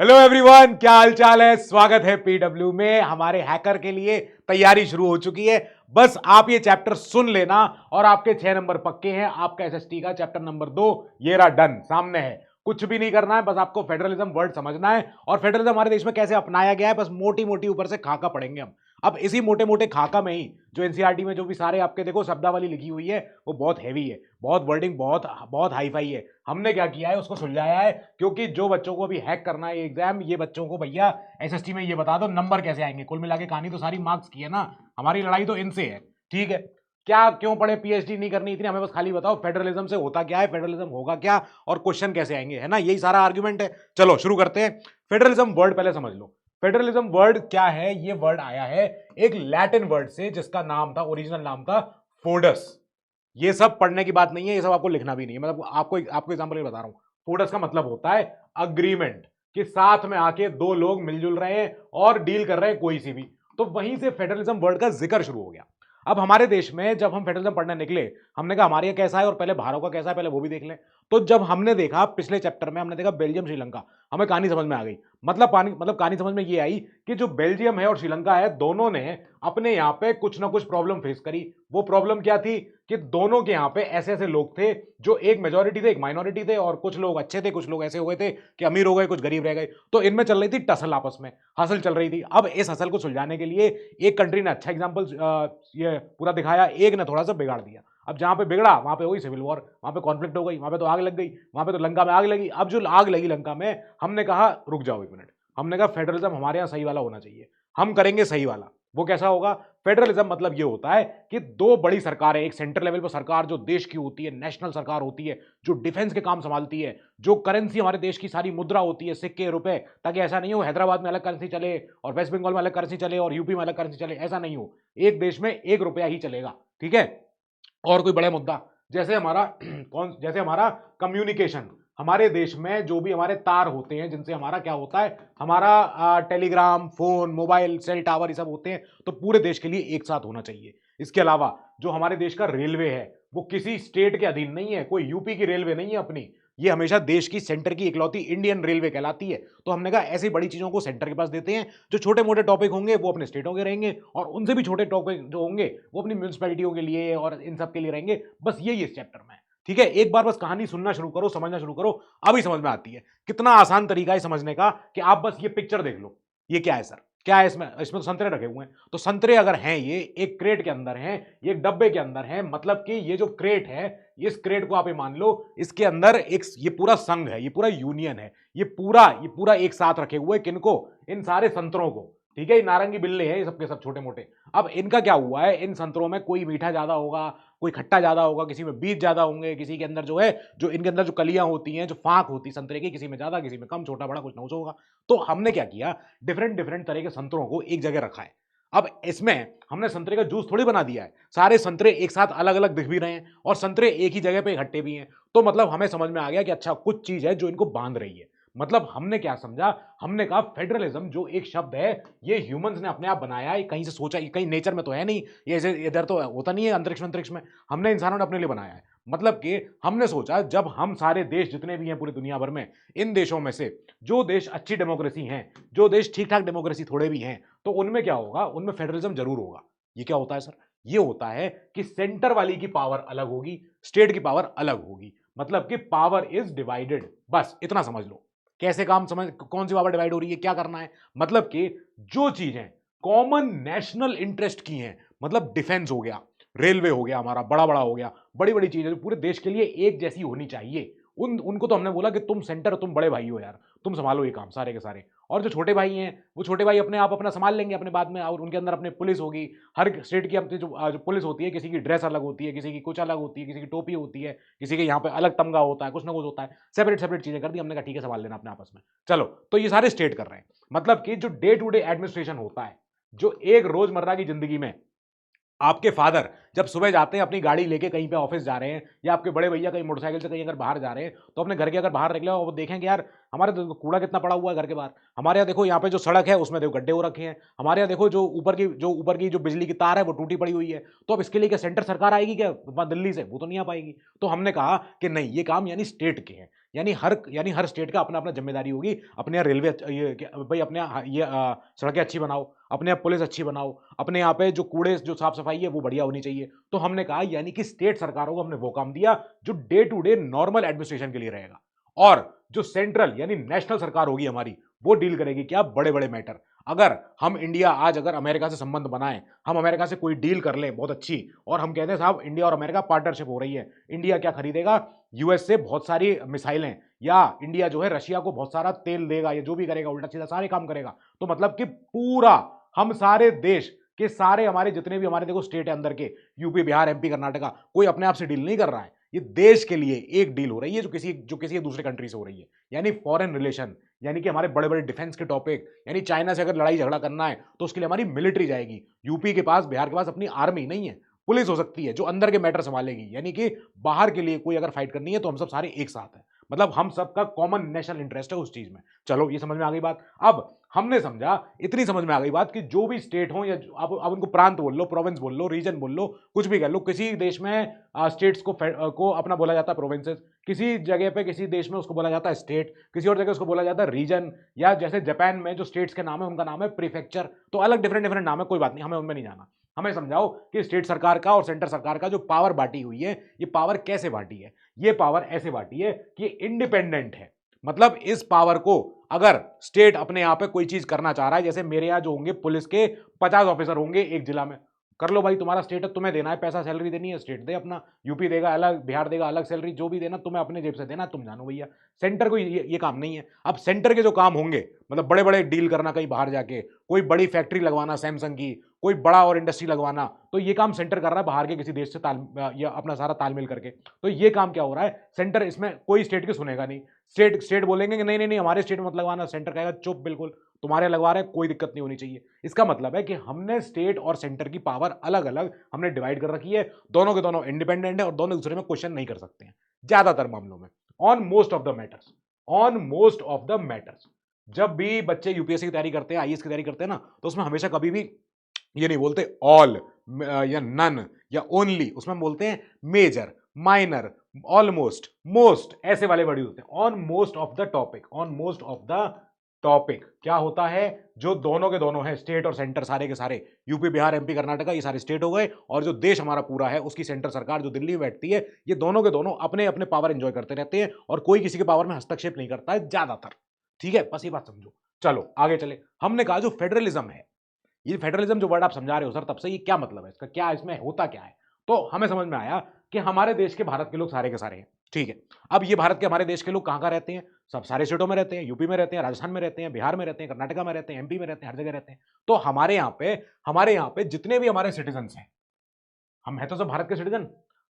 Hello everyone, क्या हाल चाल है। स्वागत है पीडब्ल्यू में। हमारे हैकर के लिए तैयारी शुरू हो चुकी है। बस आप ये चैप्टर सुन लेना और आपके 6 नंबर पक्के हैं। आपका एसएसटी का चैप्टर नंबर 2 ये रहा, डन, सामने है। कुछ भी नहीं करना है, बस आपको फेडरलिज्म वर्ड समझना है और फेडरलिज्म हमारे देश में कैसे अपनाया गया है, बस मोटी मोटी ऊपर से खाका पढ़ेंगे हम। अब इसी मोटे मोटे खाका में ही जो एनसीईआरटी में जो भी सारे आपके देखो शब्दावली लिखी हुई है वो बहुत हैवी है, बहुत वर्डिंग, बहुत बहुत हाई फाई है। हमने क्या किया है, उसको सुलझाया है। क्योंकि जो बच्चों को अभी हैक करना है एग्जाम, ये बच्चों को भैया एसएसटी में ये बता दो नंबर कैसे आएंगे। कुल मिला के कहानी तो सारी मार्क्स की है ना, हमारी लड़ाई तो इनसे है। ठीक है, क्या क्यों पढ़े, पीएचडी नहीं करनी इतनी, हमें बस खाली बताओ फेडरलिज्म से होता क्या है, फेडरलिज्म होगा क्या और क्वेश्चन कैसे आएंगे, है ना, यही सारा आर्ग्यूमेंट है। चलो शुरू करते हैं। फेडरलिज्म वर्ड पहले समझ लो। फेडरलिज्म वर्ड क्या है, ये वर्ड आया है एक लैटिन वर्ड से जिसका नाम था, ओरिजिनल नाम था फोडस। ये सब पढ़ने की बात नहीं है, ये सब आपको लिखना भी नहीं है, मतलब आपको आपको एग्जांपल बता रहा हूं। फोडस का मतलब होता है अग्रीमेंट, कि साथ में आके दो लोग मिलजुल रहे हैं और डील कर रहे हैं कोई सी भी। तो वहीं से फेडरलिज्म वर्ड का जिक्र शुरू हो गया। अब हमारे देश में जब हम फेडरलिज्म पढ़ने निकले, हमने कहा हमारे यहाँ कैसा है और पहले बाहरों का कैसा है पहले वो भी देख लें। तो जब हमने देखा पिछले चैप्टर में, हमने देखा बेल्जियम श्रीलंका, हमें कहानी समझ में आ गई। मतलब कहानी समझ में ये आई कि जो बेल्जियम है और श्रीलंका है, दोनों ने अपने यहाँ पे कुछ ना कुछ प्रॉब्लम फेस करी। वो प्रॉब्लम क्या थी कि दोनों के यहाँ पे ऐसे ऐसे लोग थे जो एक मेजोरिटी थे एक माइनॉरिटी थे, और कुछ लोग अच्छे थे, कुछ लोग ऐसे हुए थे कि अमीर हो गए, कुछ गरीब रह गए। तो इनमें चल रही थी टसल, आपस में हसल चल रही थी। अब इस हसल को सुलझाने के लिए एक कंट्री ने अच्छा एग्जाम्पल ये पूरा दिखाया, एक ने थोड़ा सा बिगाड़ दिया। अब जहां पे बिगड़ा वहां पे हो गई सिविल वॉर, वहां पे कॉन्फ्लिक्ट हो गई, वहां पे तो आग लग गई, वहां पे तो लंका में आग लगी। अब जो आग लगी लंका में, हमने कहा रुक जाओ एक मिनट, हमने कहा फेडरलिज्म हमारे यहाँ सही वाला होना चाहिए, हम करेंगे सही वाला। वो कैसा होगा? फेडरलिज्म मतलब ये होता है कि दो बड़ी सरकारें, एक सेंट्रल लेवल पर सरकार जो देश की होती है, नेशनल सरकार होती है, जो डिफेंस के काम संभालती है, जो करेंसी हमारे देश की सारी मुद्रा होती है, सिक्के रुपए, ताकि ऐसा नहीं हो हैदराबाद में अलग करेंसी चले और वेस्ट बंगाल में अलग करेंसी चले और यूपी में अलग करेंसी चले, ऐसा नहीं हो। एक देश में एक रुपया ही चलेगा। ठीक है। और कोई बड़े मुद्दा, जैसे हमारा जैसे हमारा कम्युनिकेशन, हमारे देश में जो भी हमारे तार होते हैं जिनसे हमारा क्या होता है, हमारा telegram, phone, mobile, cell tower, ये सब होते हैं, तो पूरे देश के लिए एक साथ होना चाहिए। इसके अलावा जो हमारे देश का रेलवे है वो किसी स्टेट के अधीन नहीं है, कोई यूपी की रेलवे नहीं है अपनी, ये हमेशा देश की सेंटर की इकलौती इंडियन रेलवे कहलाती है। तो हमने कहा ऐसी बड़ी चीजों को सेंटर के पास देते हैं, जो छोटे मोटे टॉपिक होंगे वो अपने स्टेटों के रहेंगे, और उनसे भी छोटे टॉपिक जो होंगे वो अपनी म्यूनिसपैलिटियों के लिए और इन सब के लिए रहेंगे। बस यही इस चैप्टर में है। ठीक है, एक बार बस कहानी सुनना शुरू करो, समझना शुरू करो, अभी समझ में आती है। कितना आसान तरीका है समझने का कि आप बस ये पिक्चर देख लो। ये क्या है सर, क्या है इसमें? इसमें तो संतरे रखे हुए हैं। तो संतरे अगर हैं, ये एक क्रेट के अंदर हैं, ये एक डब्बे के अंदर हैं, मतलब कि ये जो क्रेट है, इस क्रेट को आप ये मान लो, इसके अंदर एक ये पूरा संघ है, ये पूरा यूनियन है, ये पूरा एक साथ रखे हुए, किनको? इन सारे संतरों को। ठीक है, ये नारंगी बिल्ले हैं, ये सबके सब छोटे मोटे। अब इनका क्या हुआ है, इन संतरों में कोई मीठा ज्यादा होगा, कोई खट्टा ज्यादा होगा, किसी में बीज ज्यादा होंगे, किसी के अंदर जो है, जो इनके अंदर जो कलियां होती हैं, जो फांक होती है संतरे की, किसी में ज्यादा, किसी में कम, छोटा बड़ा कुछ ना कुछ होगा। तो हमने क्या किया, डिफरेंट डिफरेंट तरह के संतरों को एक जगह रखा है। अब इसमें हमने संतरे का जूस थोड़ी बना दिया है, सारे संतरे एक साथ अलग अलग दिख भी रहे हैं और संतरे एक ही जगह पे इकट्ठे भी हैं। तो मतलब हमें समझ में आ गया कि अच्छा कुछ चीज है जो इनको बांध रही है। मतलब हमने क्या समझा, हमने कहा फेडरलिज्म जो एक शब्द है, ये ह्यूमंस ने अपने आप बनाया है, कहीं से सोचा, कहीं नेचर में तो है नहीं, ये इधर तो होता नहीं है अंतरिक्ष अंतरिक्ष में, हमने इंसानों ने अपने लिए बनाया है। मतलब कि हमने सोचा जब हम सारे देश जितने भी हैं पूरी दुनिया भर में, इन देशों में से जो देश अच्छी डेमोक्रेसी हैं, जो देश ठीक ठाक डेमोक्रेसी थोड़े भी हैं, तो उनमें क्या होगा, उनमें फेडरलिज्म जरूर होगा। ये क्या होता है सर? ये होता है कि सेंटर वाली की पावर अलग होगी, स्टेट की पावर अलग होगी, मतलब कि पावर इज डिवाइडेड। बस इतना समझ लो। कैसे काम समझ, कौन सी पावर डिवाइड हो रही है, क्या करना है? मतलब कि जो चीजें कॉमन नेशनल इंटरेस्ट की हैं, मतलब डिफेंस हो गया, रेलवे हो गया, हमारा बड़ा बड़ा हो गया, बड़ी बड़ी चीजें जो पूरे देश के लिए एक जैसी होनी चाहिए, उनको तो हमने बोला कि तुम सेंटर, तुम बड़े भाई हो यार, तुम संभालो ये काम सारे के सारे। और जो छोटे भाई हैं, वो छोटे भाई अपने आप अपना संभाल लेंगे अपने बाद में, और उनके अंदर अपने पुलिस होगी। हर स्टेट की अपनी जो पुलिस होती है, किसी की ड्रेस अलग होती है, किसी की कुछ अलग होती है, किसी की टोपी होती है, किसी के यहाँ पे अलग तमगा होता है, कुछ ना कुछ होता है, सेपरेट सेपरेट चीजें कर दी। हमने कहा ठीक है, संभाल लेना अपने आपस में। चलो, तो ये सारे स्टेट कर रहे हैं। मतलब कि जो डे टू डे एडमिनिस्ट्रेशन होता है, जो एक रोजमर्रा की जिंदगी में आपके फादर जब सुबह जाते हैं अपनी गाड़ी लेके कहीं पे ऑफिस जा रहे हैं, या आपके बड़े भैया कहीं मोटरसाइकिल से कहीं अगर बाहर जा रहे हैं, तो अपने घर के अगर बाहर निकले वो देखेंगे यार हमारे तो कूड़ा कितना पड़ा हुआ है घर के बाहर, हमारे यहाँ देखो यहाँ पे जो सड़क है उसमें देखो गड्ढे हो रखे हैं, हमारे यहाँ देखो जो ऊपर की जो बिजली की तार है वो टूटी पड़ी हुई है। तो अब इसके लिए क्या सेंटर सरकार आएगी क्या दिल्ली से? वो तो नहीं आ पाएगी। तो हमने कहा कि नहीं, ये काम यानी स्टेट के हैं, यानी हर स्टेट का अपना अपना जिम्मेदारी होगी। अपने यहाँ रेलवे भाई अपने यहाँ ये सड़कें अच्छी बनाओ, अपने यहाँ पुलिस अच्छी बनाओ, अपने यहाँ पे जो कूड़े जो साफ सफाई है वो बढ़िया होनी चाहिए। तो हमने कहा यानी कि स्टेट सरकारों को हमने वो काम दिया जो day to day normal administration के लिए रहेगा, और जो सेंट्रल यानी नेशनल सरकार होगी हमारी, वो डील करेगी क्या बड़े बड़े मैटर। अगर हम इंडिया आज अगर अमेरिका से संबंध बनाए, हम अमेरिका से कोई डील कर ले बहुत अच्छी, और हम कहते हैं साहब इंडिया और अमेरिका पार्टनरशिप हो रही है, इंडिया क्या खरीदेगा यूएस से बहुत सारी मिसाइलें, या इंडिया जो है रशिया को बहुत सारा तेल देगा, या जो भी करेगा उल्टा सीधा सारे काम करेगा, तो मतलब कि पूरा हम सारे देश के सारे हमारे जितने भी हमारे देखो स्टेट है अंदर के, यूपी बिहार एमपी कर्नाटका, कोई अपने आप से डील नहीं कर रहा है, ये देश के लिए एक डील हो रही है जो किसी दूसरे कंट्री से हो रही है, यानी फॉरेन रिलेशन, यानी कि हमारे बड़े बड़े डिफेंस के टॉपिक, यानी चाइना से अगर लड़ाई झगड़ा करना है तो उसके लिए हमारी मिलिट्री जाएगी। यूपी के पास बिहार के पास अपनी आर्मी नहीं है, पुलिस हो सकती है जो अंदर के मैटर संभालेगी, यानी कि बाहर के लिए कोई अगर फाइट करनी है तो हम सब सारे एक साथ हैं, मतलब हम सबका कॉमन नेशनल इंटरेस्ट है उस चीज में। चलो ये समझ में आ गई बात। अब हमने समझा, इतनी समझ में आ गई बात कि जो भी स्टेट हो, या अब उनको प्रांत बोल लो, प्रोविंस बोल लो, रीजन बोल लो, कुछ भी कह लो, किसी देश में स्टेट्स को अपना बोला जाता है प्रोविंसेस, किसी जगह पे किसी देश में उसको बोला जाता है स्टेट, किसी और जगह उसको बोला जाता है रीजन, या जैसे जापान में जो स्टेट्स के नाम है उनका नाम है प्रीफेक्चर। तो अलग डिफरेंट डिफरेंट नाम है, कोई बात नहीं, हमें उनमें नहीं जाना। हमें समझाओ कि स्टेट सरकार का और सेंटर सरकार का जो पावर बांटी हुई है, ये पावर कैसे बांटी है? ये पावर ऐसे बांटी है कि इंडिपेंडेंट है, मतलब इस पावर को अगर स्टेट अपने यहाँ पे कोई चीज करना चाह रहा है, जैसे मेरे यहाँ जो होंगे पुलिस के 50 ऑफिसर होंगे एक जिला में, कर लो भाई, तुम्हारा स्टेट है, तुम्हें देना है पैसा, सैलरी देनी है, स्टेट दे अपना, यूपी देगा अलग, बिहार देगा अलग सैलरी, जो भी देना तुम्हें अपने जेब से देना, तुम जानो भैया। सेंटर को ये काम नहीं है। अब सेंटर के जो काम होंगे, मतलब बड़े बड़े डील करना कहीं बाहर जाके, कोई बड़ी फैक्ट्री लगवाना सैमसंग की, कोई बड़ा और इंडस्ट्री लगवाना, तो ये काम सेंटर कर रहा है बाहर के किसी देश से या अपना सारा तालमेल करके। तो ये काम क्या हो रहा है, सेंटर इसमें कोई स्टेट की सुनेगा नहीं। स्टेट बोलेंगे कि नहीं नहीं नहीं हमारे स्टेट में मत लगवाना, सेंटर कहेगा चुप बिल्कुल, तुम्हारे लगवा रहे हैं, कोई दिक्कत नहीं होनी चाहिए। इसका मतलब है कि हमने स्टेट और सेंटर की पावर अलग अलग हमने डिवाइड कर रखी है, दोनों के दोनों इंडिपेंडेंट है और दोनों दूसरे में क्वेश्चन नहीं कर सकते हैं ज्यादातर मामलों में, on most of the matters. जब भी बच्चे यूपीएससी की तैयारी करते हैं, आईएएस की तैयारी करते हैं ना, तो उसमें हमेशा कभी भी ये नहीं बोलते ऑल या नन या ओनली, उसमें बोलते हैं मेजर, माइनर, ऑलमोस्ट, मोस्ट, ऐसे वाले वर्ड होते हैं। On most of the topic क्या होता है, जो दोनों के दोनों है, स्टेट और सेंटर सारे के सारे, यूपी बिहार एमपी कर्नाटका ये सारे स्टेट हो गए, और जो देश हमारा पूरा है उसकी सेंटर सरकार जो दिल्ली में बैठती है, ये दोनों के दोनों अपने अपने पावर एंजॉय करते रहते हैं, और कोई किसी के पावर में हस्तक्षेप नहीं करता है ज्यादातर। ठीक है, बस ये बात समझो। चलो आगे चले। हमने कहा जो फेडरलिज्म है, ये फेडरलिज्म जो वर्ड आप समझा रहे हो सर तब से, ये क्या मतलब है इसका, क्या इसमें होता क्या है? तो हमें समझ में आया कि हमारे देश के, भारत के लोग सारे के सारे हैं, ठीक है। अब ये भारत के हमारे देश के लोग कहां रहते हैं? सब सारे स्टेटों में रहते हैं, यूपी में रहते हैं, राजस्थान में रहते हैं, बिहार में रहते हैं, कर्नाटका में रहते हैं, एमपी में रहते हैं, हर जगह रहते हैं। तो हमारे यहाँ पे जितने भी हमारे सिटीजन हैं, हम है तो सब भारत के सिटीजन,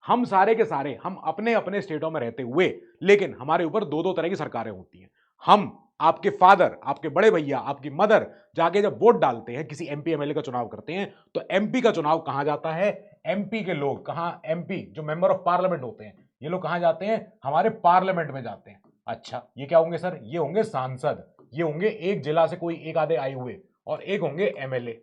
हम सारे के सारे हम अपने अपने स्टेटों में रहते हुए, लेकिन हमारे ऊपर दो दो तरह की सरकारें होती हैं। हम, आपके फादर, आपके बड़े भैया, आपकी मदर जाके जब वोट डालते हैं, किसी एमपी एमएलए का चुनाव करते हैं, तो एमपी का चुनाव कहां जाता है? एमपी के लोग कहां, एमपी जो मेंबर ऑफ पार्लियामेंट होते हैं, ये लोग कहां जाते हैं? हमारे पार्लियामेंट में जाते हैं। अच्छा, ये क्या होंगे सर? ये होंगे सांसद, ये होंगे एक जिला से कोई एक आधे आए हुए, और एक होंगे एमएलए।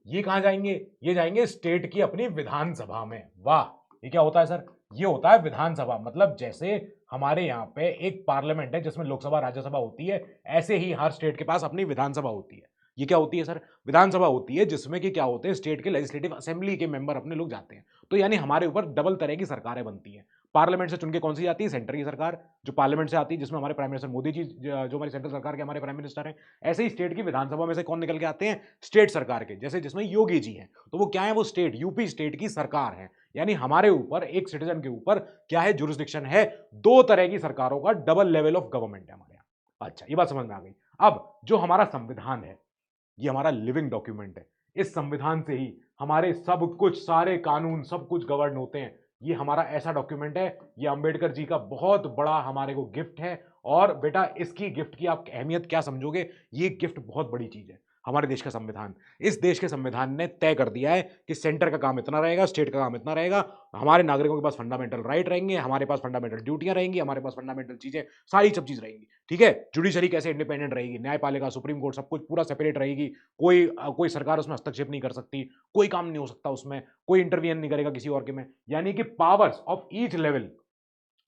ये कहां जाएंगे? ये जाएंगे स्टेट की अपनी विधानसभा में। वाह, ये क्या होता है सर? ये होता है विधानसभा। मतलब जैसे हमारे यहाँ पे एक पार्लियामेंट है जिसमें लोकसभा राज्यसभा होती है, ऐसे ही हर स्टेट के पास अपनी विधानसभा होती है। ये क्या होती है सर? विधानसभा होती है जिसमें कि क्या होते हैं, स्टेट के लेजिस्लेटिव असेंबली के मेंबर अपने लोग जाते हैं। तो यानी हमारे ऊपर डबल तरह की सरकारें बनती हैं। पार्लियामेंट से चुनके कौन सी आती है? सेंटर की सरकार, जो पार्लियामेंट से आती है, जिसमें हमारे प्राइम मिनिस्टर मोदी जी, जो हमारी सेंट्रल सरकार के हमारे प्राइम मिनिस्टर हैं। ऐसे ही स्टेट की विधानसभा में से कौन निकल के आते हैं? स्टेट सरकार के, जैसे जिसमें योगी जी हैं, तो वो क्या है? वो स्टेट, यूपी स्टेट की सरकार है। यानी हमारे ऊपर, एक सिटीजन के ऊपर क्या है? जुरिस्डिक्शन है। दो तरह की सरकारों का डबल लेवल ऑफ गवर्नमेंट है हमारे यहाँ। अच्छा, ये बात समझ में आ गई। अब जो हमारा संविधान है, ये हमारा लिविंग डॉक्यूमेंट है। इस संविधान से ही हमारे सब कुछ, सारे कानून, सब कुछ गवर्न होते हैं। ये हमारा ऐसा डॉक्यूमेंट है, ये अंबेडकर जी का बहुत बड़ा हमारे को गिफ्ट है। और बेटा, इसकी गिफ्ट की आप अहमियत क्या समझोगे? ये गिफ्ट बहुत बड़ी चीज है। हमारे देश का संविधान। इस देश के संविधान ने तय कर दिया है कि सेंटर का काम इतना रहेगा, स्टेट का काम इतना रहेगा, हमारे नागरिकों के पास फंडामेंटल राइट रहेंगे, हमारे पास फंडामेंटल ड्यूटियां रहेंगी, हमारे पास फंडामेंटल चीजें, सारी सब चीज रहेंगी। ठीक है, जुडिशरी कैसे इंडिपेंडेंट रहेगी, न्यायपालिका, सुप्रीम कोर्ट, सब कुछ पूरा सेपरेट रहेगी। कोई सरकार उसमें हस्तक्षेप नहीं कर सकती, कोई काम नहीं हो सकता उसमें, कोई इंटरवीन नहीं करेगा किसी और के में। यानी कि powers of each level,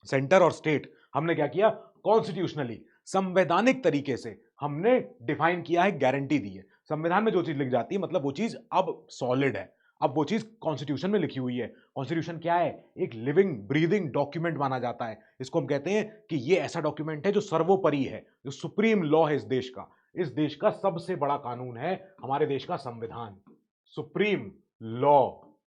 centre और स्टेट, हमने क्या किया, कॉन्स्टिट्यूशनली, संवैधानिक तरीके से हमने डिफाइन किया है, गारंटी दी है। संविधान में जो चीज लिख जाती है मतलब वो चीज अब सॉलिड है, अब वो चीज कॉन्स्टिट्यूशन में लिखी हुई है। कॉन्स्टिट्यूशन क्या है, एक लिविंग ब्रीदिंग डॉक्यूमेंट माना जाता है। इसको हम कहते हैं कि ये ऐसा डॉक्यूमेंट है जो सर्वोपरि है, जो सुप्रीम लॉ है इस देश का। इस देश का सबसे बड़ा कानून है हमारे देश का संविधान, सुप्रीम लॉ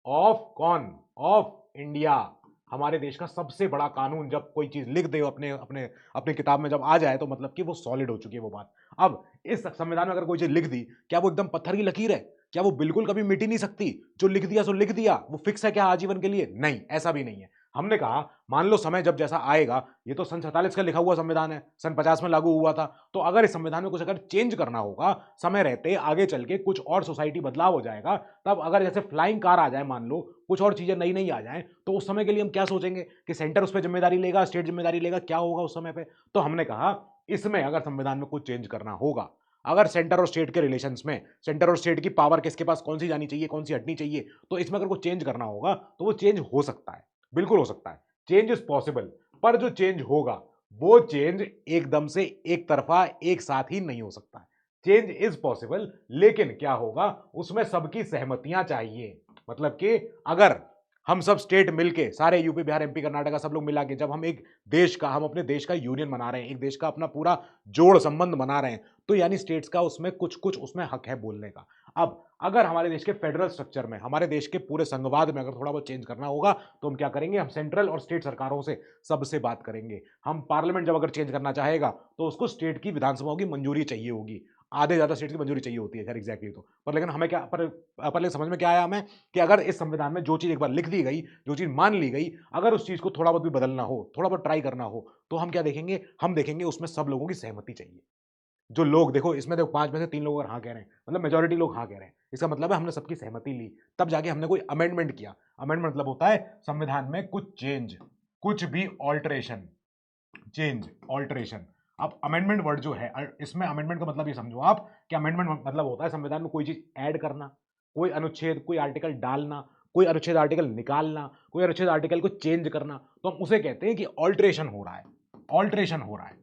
ऑफ कौन, ऑफ इंडिया। हमारे देश का सबसे बड़ा कानून, जब कोई चीज लिख दे अपने अपने अपने किताब में जब आ जाए तो मतलब कि वो सॉलिड हो चुकी है वो बात। अब इस संविधान में अगर कोई चीज लिख दी, क्या वो एकदम पत्थर की लकीर है, क्या वो बिल्कुल कभी मिट ही नहीं सकती, जो लिख दिया सो लिख दिया, वो फिक्स है क्या आजीवन के लिए? नहीं, ऐसा भी नहीं है। हमने कहा मान लो समय जब जैसा आएगा, ये तो सन 47 का लिखा हुआ संविधान है, सन 50 में लागू हुआ था, तो अगर इस संविधान में कुछ अगर चेंज करना होगा समय रहते, आगे चल के कुछ और सोसाइटी बदलाव हो जाएगा, तब अगर जैसे फ्लाइंग कार आ जाए, मान लो कुछ और चीजें नई नई आ जाएं, तो उस समय के लिए हम क्या सोचेंगे कि सेंटर उस पर जिम्मेदारी लेगा, स्टेट जिम्मेदारी लेगा, क्या होगा उस समय पे? तो हमने कहा इसमें अगर संविधान में कुछ चेंज करना होगा, अगर सेंटर और स्टेट के रिलेशंस में, सेंटर और स्टेट की पावर किसके पास कौन सी जानी चाहिए, कौन सी हटनी चाहिए, तो इसमें अगर कुछ चेंज करना होगा तो वो चेंज हो सकता है, बिल्कुल हो सकता है, चेंज इज पॉसिबल। पर जो चेंज होगा वो चेंज एकदम से एक तरफा एक साथ ही नहीं हो सकता है। चेंज इज पॉसिबल, लेकिन क्या होगा, उसमें सबकी सहमतियां चाहिए। मतलब कि अगर हम सब स्टेट मिलके, सारे यूपी बिहार एमपी कर्नाटका सब लोग मिला के, जब हम एक देश का, हम अपने देश का यूनियन बना रहे हैं, एक देश का अपना पूरा जोड़ संबंध बना रहे हैं, तो यानी स्टेट्स का उसमें कुछ कुछ उसमें हक है बोलने का। अब अगर हमारे देश के फेडरल स्ट्रक्चर में, हमारे देश के पूरे संघवाद में अगर थोड़ा बहुत चेंज करना होगा, तो हम क्या करेंगे, हम सेंट्रल और स्टेट सरकारों से सबसे बात करेंगे। हम पार्लियामेंट जब अगर चेंज करना चाहेगा तो उसको स्टेट की विधानसभाओं की मंजूरी चाहिए होगी, आधे ज्यादा स्टेट की मंजूरी चाहिए होती है खैर एग्जैक्टली। तो पर लेकिन हमें क्या, पर लेकिन समझ में क्या आया हमें, कि अगर इस संविधान में जो चीज एक बार लिख दी गई, जो चीज मान ली गई, अगर उस चीज को थोड़ा बहुत भी बदलना हो, थोड़ा बहुत ट्राई करना हो, तो हम क्या देखेंगे, हम देखेंगे उसमें सब लोगों की सहमति चाहिए। जो लोग, देखो इसमें देखो 5 में से 3 लोग अगर हाँ कह रहे हैं, मतलब मेजॉरिटी लोग हाँ कह रहे हैं, इसका मतलब है हमने सबकी सहमति ली, तब जाके हमने कोई अमेंडमेंट किया। अमेंडमेंट मतलब होता है संविधान में कुछ चेंज, कुछ भी ऑल्टरेशन, चेंज, ऑल्टरेशन। अब अमेंडमेंट वर्ड जो है, इसमें अमेंडमेंट का मतलब ये समझो आप कि अमेंडमेंट मतलब होता है संविधान में कोई चीज ऐड करना, कोई अनुच्छेद, कोई आर्टिकल डालना, कोई अनुच्छेद आर्टिकल निकालना, कोई अनुच्छेद आर्टिकल को चेंज करना, तो हम उसे कहते हैं कि ऑल्टरेशन हो रहा है, ऑल्टरेशन हो रहा है,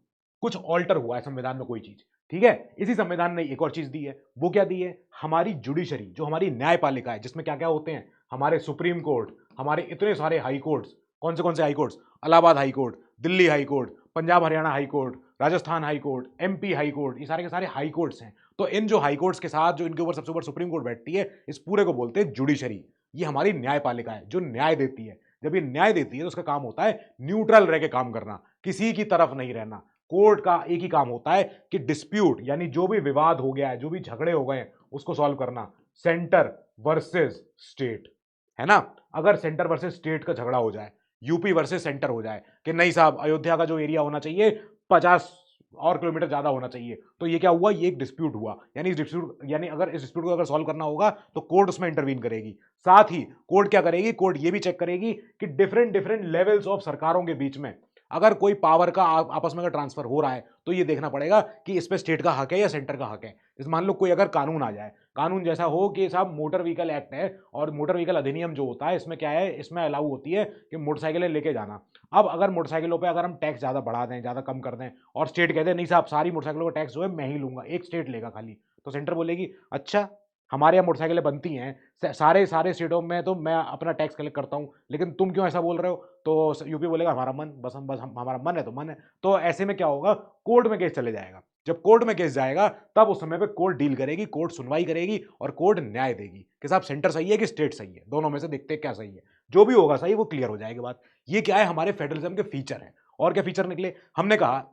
कुछ ऑल्टर हुआ है संविधान में कोई चीज। ठीक है, इसी संविधान ने एक और चीज दी है, वो क्या दी है, हमारी जुडिशरी, जो हमारी न्यायपालिका है, जिसमें क्या क्या होते हैं, हमारे सुप्रीम कोर्ट, हमारे इतने सारे हाई कोर्ट्स, कौन से high courts, Allahabad high court, Delhi high court, Punjab Haryana high court, Rajasthan high court, MP high court, ये सारे के सारे हाई कोर्ट्स हैं। तो इन जो हाई कोर्ट्स के साथ जो इनके ऊपर सबसे ऊपर सुप्रीम कोर्ट बैठती है, इस पूरे को बोलते हैं जुडिशरी। ये हमारी न्यायपालिका है जो न्याय देती है। जब ये न्याय देती है तो उसका काम होता है न्यूट्रल रह के काम करना, किसी की तरफ नहीं रहना। कोर्ट का एक ही काम होता है कि डिस्प्यूट, यानी जो भी विवाद हो गया है, जो भी झगड़े हो गए हैं, उसको सॉल्व करना। सेंटर वर्सेस स्टेट, है ना, अगर सेंटर वर्सेस स्टेट का झगड़ा हो जाए, यूपी वर्सेस सेंटर हो जाए कि नहीं साहब अयोध्या का जो एरिया होना चाहिए 50 और किलोमीटर ज्यादा होना चाहिए, तो ये क्या हुआ, ये एक डिस्प्यूट हुआ। यानी इस डिस्प्यूट, यानी अगर इस डिस्प्यूट को अगर सॉल्व करना होगा तो कोर्ट उसमें इंटरवीन करेगी। साथ ही कोर्ट क्या करेगी, कोर्ट ये भी चेक करेगी कि डिफरेंट डिफरेंट लेवल्स ऑफ सरकारों के बीच में अगर कोई पावर का आपस में अगर ट्रांसफर हो रहा है, तो ये देखना पड़ेगा कि इस पे स्टेट का हक है या सेंटर का हक है। इस मान लो कोई अगर कानून आ जाए, कानून जैसा हो कि साहब मोटर व्हीकल एक्ट है, और मोटर व्हीकल अधिनियम जो होता है, इसमें क्या है, इसमें अलाउ होती है कि मोटरसाइकिलें लेके जाना। अब अगर मोटरसाइकिलों पे अगर हम टैक्स ज्यादा बढ़ा दें, ज्यादा कम कर दें, और स्टेट कहते हैं नहीं साहब सारी मोटरसाइकिलों का टैक्स जो है मैं ही लूंगा, एक स्टेट लेगा खाली, तो सेंटर बोलेगी अच्छा हमारे यहाँ मोटरसाइकिलें बनती हैं, सारे सारे स्टेटों में तो मैं अपना टैक्स कलेक्ट करता हूँ, लेकिन तुम क्यों ऐसा बोल रहे हो? तो यूपी बोलेगा हमारा मन, हमारा मन है तो मन है। तो ऐसे में क्या होगा, कोर्ट में केस चले जाएगा। जब कोर्ट में केस जाएगा तब उस समय पे कोर्ट डील करेगी, कोर्ट सुनवाई करेगी और कोर्ट न्याय देगी कि साहब सेंटर सही है कि स्टेट सही है, दोनों में से देखते हैं क्या सही है। जो भी होगा सही वो क्लियर हो जाएगी बात। ये क्या है, हमारे फेडरलिज्म के फीचर है। और क्या फीचर निकले, हमने कहा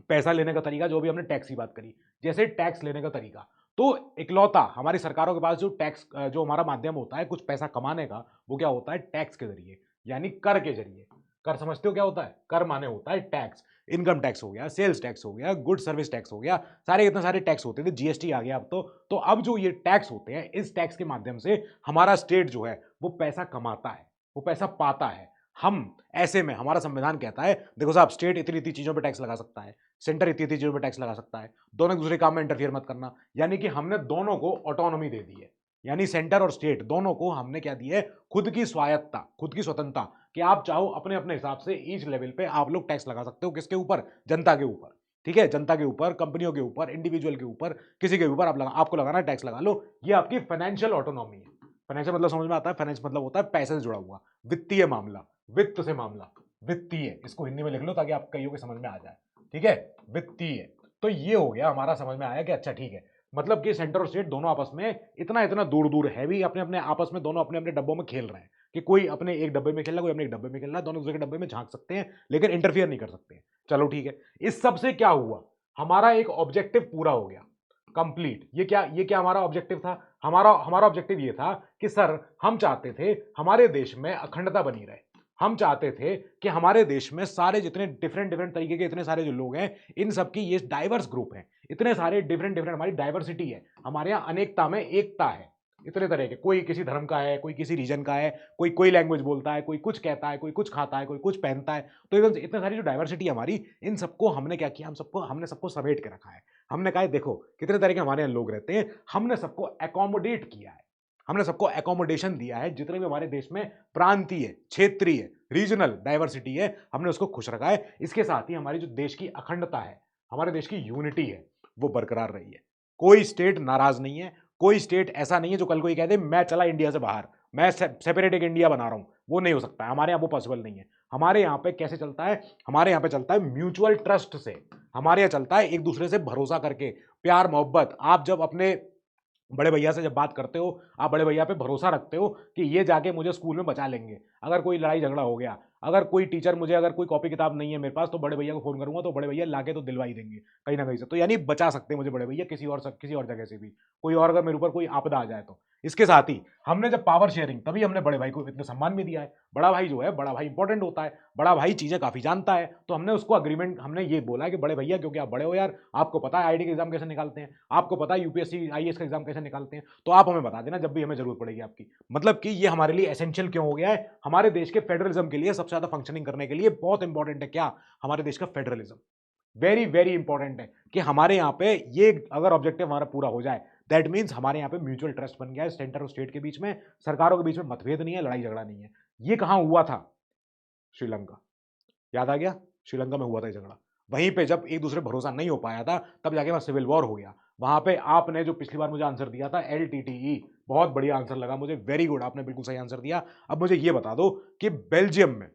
पैसा लेने का तरीका, जो भी हमने टैक्स की बात करी, जैसे टैक्स लेने का तरीका, तो इकलौता हमारी सरकारों के पास जो टैक्स, जो हमारा माध्यम होता है कुछ पैसा कमाने का, वो क्या होता है, टैक्स के जरिए, यानी कर के जरिए। कर समझते हो क्या होता है? कर माने होता है टैक्स। इनकम टैक्स हो गया, सेल्स टैक्स हो गया, गुड सर्विस टैक्स हो गया, सारे इतने सारे टैक्स होते थे, जीएसटी आ गया अब तो अब जो ये टैक्स होते हैं, इस टैक्स के माध्यम से हमारा स्टेट जो है वो पैसा कमाता है, वो पैसा पाता है। हम ऐसे में हमारा संविधान कहता है देखो साहब, स्टेट इतनी इतनी चीजों पे टैक्स लगा सकता है, सेंटर इतनी इतनी चीजों पे टैक्स लगा सकता है, दोनों एक दूसरे काम में इंटरफियर मत करना। यानी कि हमने दोनों को ऑटोनॉमी दे दी है, यानी सेंटर और स्टेट दोनों को हमने क्या दी है, खुद की स्वायत्ता, खुद की स्वतंत्रता, कि आप चाहो अपने अपने हिसाब से ईच लेवल पे आप लोग टैक्स लगा सकते हो। किसके ऊपर? जनता के ऊपर। ठीक है, जनता के ऊपर, कंपनियों के ऊपर, इंडिविजुअल के ऊपर, किसी के ऊपर आपको लगाना है टैक्स लगा लो। ये आपकी फाइनेंशियल ऑटोनॉमी है। फाइनेंशियल मतलब समझ में आता है? फाइनेंस मतलब होता है पैसे से जुड़ा हुआ, वित्तीय मामला, वित्त से मामला, वित्तीय, इसको हिंदी में लिख लो ताकि आप कईयों के समझ में आ जाए। ठीक है, वित्तीय। तो ये हो गया हमारा, समझ में आया कि अच्छा ठीक है, मतलब कि सेंटर और स्टेट दोनों आपस में इतना इतना दूर दूर है भी, अपने अपने आपस में दोनों अपने अपने डब्बों में खेल रहे हैं, कि कोई अपने एक डब्बे में खेल रहा है, कोई अपने एक डब्बे में खेल रहा है, दोनों दूसरे के डब्बे में झांक सकते हैं लेकिन इंटरफियर नहीं कर सकते हैं। चलो ठीक है, इस सब से क्या हुआ, हमारा एक ऑब्जेक्टिव पूरा हो गया, कंप्लीट। ये क्या हमारा ऑब्जेक्टिव था? हमारा हमारा ऑब्जेक्टिव ये था कि सर हम चाहते थे हमारे देश में अखंडता बनी रहे। हम चाहते थे कि हमारे देश में सारे जितने डिफरेंट डिफरेंट तरीके के इतने सारे जो लोग हैं, इन सबकी ये डाइवर्स ग्रुप हैं, इतने सारे डिफरेंट डिफरेंट, हमारी डाइवर्सिटी है, हमारे यहाँ अनेकता में एकता है। इतने तरह के, कोई किसी धर्म का है, कोई किसी रीजन का है, कोई कोई लैंग्वेज बोलता है, कोई कुछ कहता है, कोई कुछ खाता है, कोई कुछ पहनता है। तो इतने सारी जो डाइवर्सिटी है हमारी, इन सबको हमने क्या किया, हमने सबको समेट के रखा है। हमने कहा देखो कितने तरह के हमारे यहाँ लोग रहते हैं, हमने सबको एकोमोडेट किया है, हमने सबको एकोमोडेशन दिया है। जितने भी हमारे देश में प्रांतीय, क्षेत्रीय, रीजनल डाइवर्सिटी है, हमने उसको खुश रखा है। इसके साथ ही हमारी जो देश की अखंडता है, हमारे देश की यूनिटी है, वो बरकरार रही है। कोई स्टेट नाराज नहीं है, कोई स्टेट ऐसा नहीं है जो कल को ये कह दे मैं चला इंडिया से बाहर, मैं सेपरेट एक इंडिया बना रहा हूं। वो नहीं हो सकता है, हमारे यहाँ वो पॉसिबल नहीं है। हमारे यहाँ पे कैसे चलता है? हमारे यहाँ पे चलता है म्यूचुअल ट्रस्ट से। हमारे यहाँ चलता है एक दूसरे से भरोसा करके, प्यार मोहब्बत। आप जब अपने बड़े भैया से जब बात करते हो, आप बड़े भैया पे भरोसा रखते हो कि ये जाके मुझे स्कूल में बचा लेंगे। अगर कोई लड़ाई झगड़ा हो गया, अगर कोई टीचर मुझे, अगर कोई कॉपी किताब नहीं है मेरे पास, तो बड़े भैया को फोन करूंगा, तो बड़े भैया लाके तो दिलवा ही देंगे कहीं ना कहीं से। तो यानी बचा सकते हैं मुझे बड़े भैया किसी और जगह से भी, कोई और अगर मेरे ऊपर कोई आपदा आ जाए तो। इसके साथ ही हमने जब पावर शेयरिंग, तभी हमने बड़े भाई को इतने सम्मान भी दिया है। बड़ा भाई जो है, बड़ा भाई इंपॉर्टेंट होता है, बड़ा भाई चीजें काफी जानता है। तो हमने उसको अग्रीमेंट, हमने ये बोला है कि बड़े भैया क्योंकि आप बड़े हो यार, आपको पता है आईडी का एग्जाम कैसे निकालते हैं, आपको पता है यूपीएससी आईएएस का एग्जाम कैसे निकालते हैं, तो आप हमें बता देना जब भी हमें जरूरत पड़ेगी आपकी। मतलब कि ये हमारे लिए एसेंशियल क्यों हो गया है? हमारे देश के फेडरलिज्म के लिए, सबसे ज्यादा फंक्शनिंग करने के लिए बहुत इंपॉर्टेंट है क्या? हमारे देश का फेडरलिज्म वेरी वेरी इंपॉर्टेंट है, कि हमारे यहाँ पे ये अगर ऑब्जेक्टिव हमारा पूरा हो जाए, दैट मीन्स हमारे यहाँ पे म्यूचुअल ट्रस्ट बन गया है, सेंटर और स्टेट के बीच में, सरकारों के बीच में मतभेद नहीं है, लड़ाई झगड़ा नहीं है। ये कहाँ हुआ था? श्रीलंका। याद आ गया? श्रीलंका में हुआ था झगड़ा। वहीं पे जब एक दूसरे भरोसा नहीं हो पाया था, तब जाके वहां सिविल वॉर हो गया। वहां पे आपने जो पिछली बार मुझे आंसर दिया था, LTTE, बहुत बढ़िया आंसर लगा मुझे, वेरी गुड, आपने बिल्कुल सही आंसर दिया। अब मुझे ये बता दो कि बेल्जियम में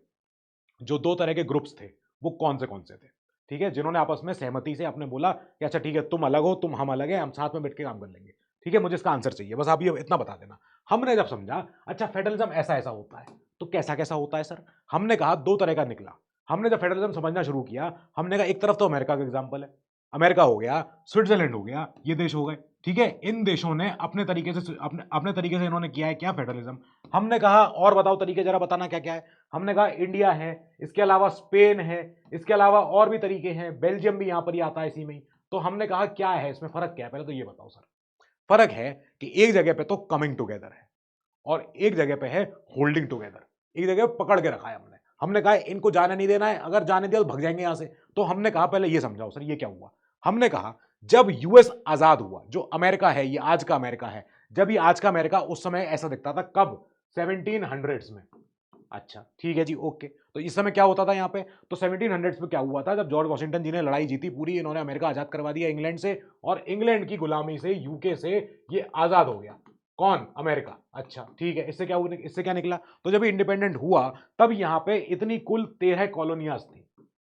जो दो तरह के ग्रुप्स थे, वो कौन से थे? ठीक है, जिन्होंने आपस में सहमति से आपने बोला कि अच्छा ठीक है, तुम अलग हो, तुम हम अलग है, हम साथ में बैठ के काम कर लेंगे। ठीक है, मुझे इसका आंसर चाहिए, बस आप ये इतना बता देना। हमने जब समझा अच्छा फेडरलिज्म ऐसा ऐसा होता है, तो कैसा कैसा होता है सर? हमने कहा दो तरह का निकला। हमने जब फेडरलिज्म समझना शुरू किया, हमने कहा एक तरफ तो अमेरिका का एग्जाम्पल है, अमेरिका हो गया, स्विट्जरलैंड हो गया, ये देश हो गए। ठीक है, इन देशों ने अपने तरीके से, अपने तरीके से इन्होंने किया है क्या? फेडरलिज्म। हमने कहा और बताओ तरीके, जरा बताना क्या क्या है। हमने कहा इंडिया है, इसके अलावा स्पेन है, इसके अलावा और भी तरीके हैं, बेल्जियम भी यहां पर ही आता है इसी में ही। तो हमने कहा क्या है इसमें फर्क, क्या है? पहले तो ये बताओ सर। फर्क है कि एक जगह पे तो कमिंग टुगेदर है, और एक जगह पे है होल्डिंग टुगेदर। एक जगह पकड़ के रखा है हमने कहा इनको जाने नहीं देना है, अगर जाने दिया तो भग जाएंगे यहां से। तो हमने कहा पहले ये समझाओ सर, ये क्या हुआ? हमने कहा जब यूएस आजाद हुआ, जो अमेरिका है, ये आज का अमेरिका है, जब ये आज का अमेरिका उस समय ऐसा दिखता था, कब? 1700s में। अच्छा ठीक है जी, ओके। तो इस समय क्या होता था यहाँ पे? तो 1700s में क्या हुआ था? जब जॉर्ज वॉशिंगटन जी ने लड़ाई जीती पूरी, इन्होंने अमेरिका आजाद करवा दिया इंग्लैंड से, और इंग्लैंड की गुलामी से, यूके से ये आजाद हो गया। कौन? अमेरिका। अच्छा ठीक है, इससे क्या निकला? तो जब इंडिपेंडेंट हुआ, तब यहाँ पे इतनी कुल 13 कॉलोनियाज थी,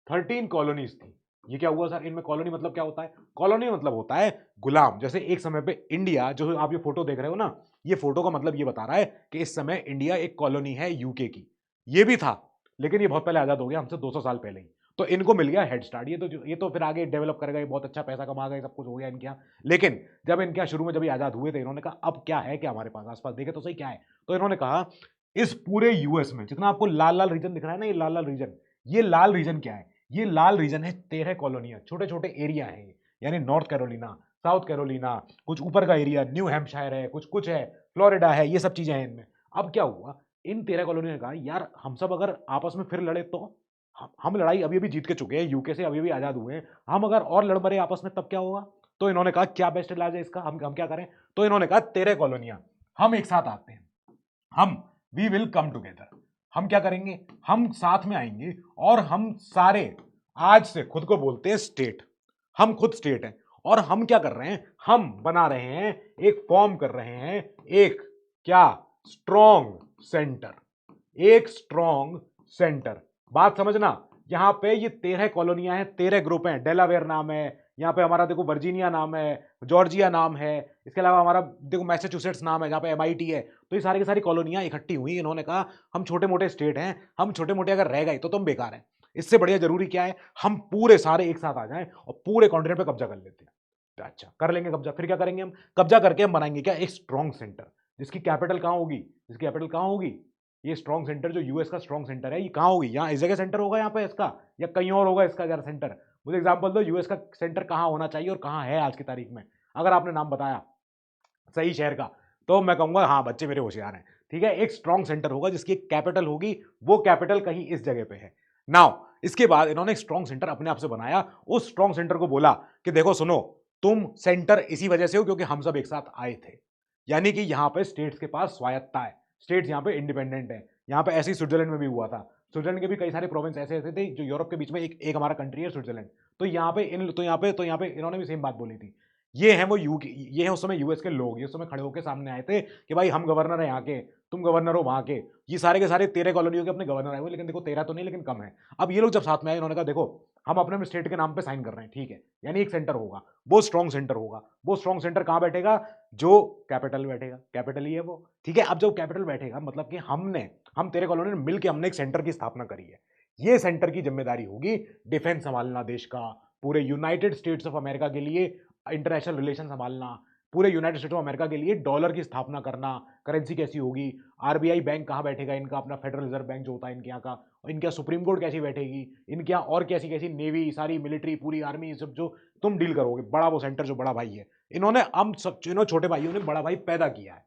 13 कॉलोनीज थी। ये क्या हुआ सर? इनमें कॉलोनी मतलब क्या होता है? कॉलोनी मतलब होता है गुलाम। जैसे एक समय पे इंडिया, जो आप ये फोटो देख रहे हो ना, ये फोटो का मतलब ये बता रहा है कि इस समय इंडिया एक कॉलोनी है यूके की। ये भी था, लेकिन ये बहुत पहले आजाद हो गया, हमसे 200 साल पहले ही। तो इनको मिल गया हेड स्टार्ट। ये तो फिर आगे डेवलप कर गए, बहुत अच्छा पैसा कमा गए, सब कुछ हो गया इनके यहाँ। लेकिन जब इनके यहाँ शुरू में जब ये आजाद हुए थे, इन्होंने कहा अब क्या है, क्या हमारे पास आसपास देखे तो सही क्या है। तो इन्होंने कहा इस पूरे यूएस में जितना आपको लाल लाल रीजन दिख रहा है ना, ये लाल लाल रीजन, ये लाल रीजन क्या है? ये लाल रीजन है 13 कॉलोनियां, छोटे छोटे एरिया हैं, यानी नॉर्थ कैरोलिना, साउथ कैरोलिना, कुछ ऊपर का एरिया न्यू हैम्पशायर है, कुछ कुछ है फ्लोरिडा है, ये सब चीजें हैं इनमें। अब क्या हुआ, इन 13 कॉलोनियों ने कहा यार हम सब अगर आपस में फिर लड़े तो हम लड़ाई अभी अभी जीत के चुके हैं, यूके से अभी अभी आजाद हुए हैं, हम अगर और लड़ मरे आपस में तब क्या होगा? तो इन्होंने कहा क्या बेस्ट इलाज है इसका, हम क्या करें? तो इन्होंने कहा 13 कॉलोनियां हम एक साथ आते हैं, हम वी विल कम टुगेदर। हम क्या करेंगे, हम साथ में आएंगे और हम सारे आज से खुद को बोलते हैं स्टेट, हम खुद स्टेट हैं। और हम क्या कर रहे हैं, हम बना रहे हैं, एक फॉर्म कर रहे हैं, एक क्या स्ट्रॉन्ग सेंटर, एक स्ट्रॉन्ग सेंटर। बात समझना, यहां पे ये 13 कॉलोनियां हैं, 13 ग्रुप हैं, डेलावेयर नाम है, यहाँ पे हमारा देखो वर्जीनिया नाम है, जॉर्जिया नाम है, इसके अलावा हमारा देखो मैसेच्यूसेट्स नाम है जहाँ पे एमआईटी है। तो ये सारी की सारी कॉलोनियां इकट्ठी हुई, इन्होंने कहा हम छोटे मोटे स्टेट हैं, हम छोटे मोटे अगर रह गए तो तुम बेकार है, इससे बढ़िया जरूरी क्या है, हम पूरे सारे एक साथ आ जाएं और पूरे कॉन्टिनेंट पे कब्जा कर लेते हैं। तो अच्छा कर लेंगे कब्जा, फिर क्या करेंगे हम, कब्जा करके हम बनाएंगे क्या, एक स्ट्रॉन्ग सेंटर, जिसकी कैपिटल कहाँ होगी, जिसकी कैपिटल कहाँ होगी, ये स्ट्रॉन्ग सेंटर जो यूएस का स्ट्रॉन्ग सेंटर है ये कहाँ होगी, यहाँ इस जगह सेंटर होगा यहाँ पे इसका, या कहीं और होगा इसका यार सेंटर? मुझे एग्जांपल दो, यूएस का सेंटर कहाँ होना चाहिए और कहाँ है आज की तारीख में? अगर आपने नाम बताया सही शहर का तो मैं कहूंगा हाँ बच्चे मेरे होशियार हैं। ठीक है, एक स्ट्रॉन्ग सेंटर होगा जिसकी एक कैपिटल होगी, वो कैपिटल कहीं इस जगह पे है। नाउ इसके बाद इन्होंने एक स्ट्रॉन्ग सेंटर अपने आप से बनाया, उस स्ट्रॉन्ग सेंटर को बोला कि देखो सुनो, तुम सेंटर इसी वजह से हो क्योंकि हम सब एक साथ आए थे, यानी कि यहां पे स्टेट्स के पास स्वायत्ता है, स्टेट्स यहां पे इंडिपेंडेंट है। यहां पे ऐसे ही स्विट्जरलैंड में भी हुआ था, स्विट्जरलैंड के भी कई सारे प्रोविंस ऐसे ऐसे थे जो यूरोप के बीच में एक हमारा कंट्री है स्विट्जरलैंड। तो यहाँ पे यहाँ पे इन्होंने भी सेम बात बोली थी। ये हैं वो यूके, ये हैं उस समय यूएस के लोग, ये उस समय खड़े होकर सामने आए थे कि भाई हम गवर्नर है यहाँ के, तुम गवर्नर हो वहां के। ये सारे के सारे 13 कॉलोनियों के अपने गवर्नर आए हुए, लेकिन देखो 13 तो नहीं लेकिन कम है। अब ये लोग जब साथ में आए इन्होंने कहा देखो हम अपने स्टेट के नाम पे साइन कर रहे हैं, ठीक है, यानी एक सेंटर होगा, वो स्ट्रॉन्ग सेंटर होगा। वो स्ट्रॉन्ग सेंटर कहां बैठेगा, जो कैपिटल बैठेगा, कैपिटल ही है वो। ठीक है, अब जब कैपिटल बैठेगा मतलब कि हम 13 कॉलोनी ने मिलकर हमने एक सेंटर की स्थापना करी है। ये सेंटर की जिम्मेदारी होगी डिफेंस संभालना देश का, पूरे यूनाइटेड स्टेट्स ऑफ अमेरिका के लिए इंटरनेशनल रिलेशन संभालना, पूरे यूनाइटेड स्टेट्स ऑफ अमेरिका के लिए डॉलर की स्थापना करना, करेंसी कैसी होगी, आरबीआई बैंक कहाँ बैठेगा इनका, अपना फेडरल रिजर्व बैंक जो होता है इनके यहाँ का, और इनके यहाँ सुप्रीम कोर्ट कैसी बैठेगी, इनके यहाँ और कैसी कैसी नेवी, सारी मिलिट्री, पूरी आर्मी, सब जो तुम डील करोगे, बड़ा वो सेंटर जो बड़ा भाई है। इन्होंने हम सब छोटे भाइयों ने बड़ा भाई पैदा किया है।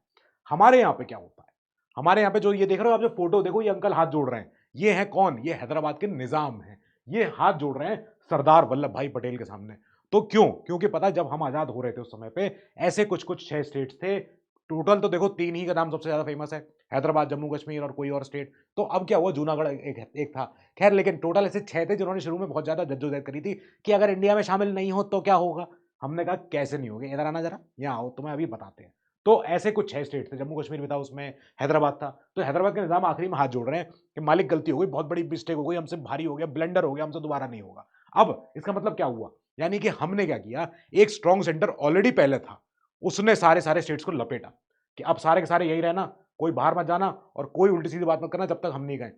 हमारे यहाँ पे क्या होता है, हमारे यहाँ पे जो ये देख रहे हो आप, जो फोटो देखो, ये अंकल हाथ जोड़ रहे हैं, ये है कौन, ये हैदराबाद के निजाम हैं, ये हाथ जोड़ रहे हैं सरदार वल्लभ भाई पटेल के सामने। तो क्यों, क्योंकि पता जब हम आजाद हो रहे थे उस समय पे ऐसे कुछ कुछ 6 स्टेट्स थे, टोटल तो देखो 3 ही का नाम सबसे ज्यादा फेमस है, हैदराबाद, जम्मू कश्मीर और कोई और स्टेट। तो अब क्या हुआ, जूनागढ़ एक था, खैर लेकिन टोटल ऐसे 6 थे जिन्होंने शुरू में बहुत ज्यादा जद्दोजहद करी थी कि अगर इंडिया में शामिल नहीं हो तो क्या होगा। हमने कहा कैसे नहीं होगे, इधर आना जरा, यहाँ आओ तुम्हें अभी बताते हैं। तो ऐसे कुछ 6 स्टेट थे, जम्मू कश्मीर भी था उसमें, हैदराबाद था। तो हैदराबाद के निजाम आखिरी में हाथ जोड़ रहे हैं कि मालिक गलती हो गई, बहुत बड़ी मिस्टेक हो गई, हमसे भारी हो गया, ब्लेंडर हो गया, हमसे दोबारा नहीं होगा। अब इसका मतलब क्या हुआ, यानी कि हमने क्या किया, एक स्ट्रॉन्ग सेंटर ऑलरेडी पहले था, उसने सारे सारे स्टेट्स को लपेटा कि अब सारे के सारे यही रहना, कोई बाहर मत जाना और कोई उल्टी सीधी बात मत करना जब तक हम नहीं गए।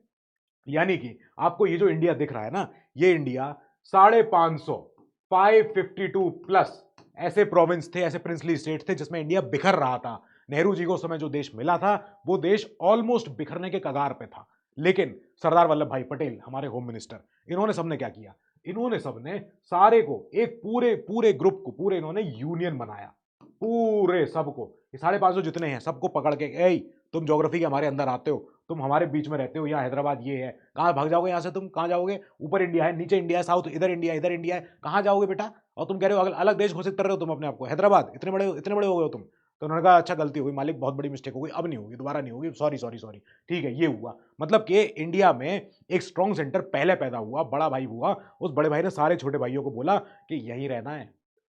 यानी कि आपको ये जो इंडिया दिख रहा है ना, ये इंडिया 550 552 प्लस ऐसे प्रोविंस थे, ऐसे प्रिंसली स्टेट थे जिसमें इंडिया बिखर रहा था। नेहरू जी को उस समय जो देश मिला था वो देश ऑलमोस्ट बिखरने के कगार पे था, लेकिन सरदार वल्लभ भाई पटेल हमारे होम मिनिस्टर, इन्होंने सबने क्या किया, इन्होंने सबने सारे को एक पूरे पूरे ग्रुप को पूरे इन्होंने यूनियन बनाया, पूरे सबको, ये 550 जितने हैं सबको पकड़ के, ए तुम ज्योग्राफी के हमारे अंदर आते हो, तुम हमारे बीच में रहते हो, यहाँ हैदराबाद ये है, कहाँ भाग जाओगे यहाँ से, तुम कहाँ जाओगे, ऊपर इंडिया है, नीचे इंडिया है, साउथ इधर इंडिया है, कहाँ जाओगे बेटा, और तुम कह रहे हो अलग देश घोषित कर रहे हो तुम अपने आप को, हैदराबाद इतने बड़े हो गए हो तुम। तो उन्होंने कहा अच्छा गलती हो गई मालिक, बहुत बड़ी मिस्टेक हो गई, अब नहीं होगी, दोबारा नहीं होगी, सॉरी सॉरी सॉरी। ठीक है, ये हुआ, मतलब कि इंडिया में एक स्ट्रॉन्ग सेंटर पहले पैदा हुआ, बड़ा भाई हुआ, उस बड़े भाई ने सारे छोटे भाइयों को बोला कि यहीं रहना है,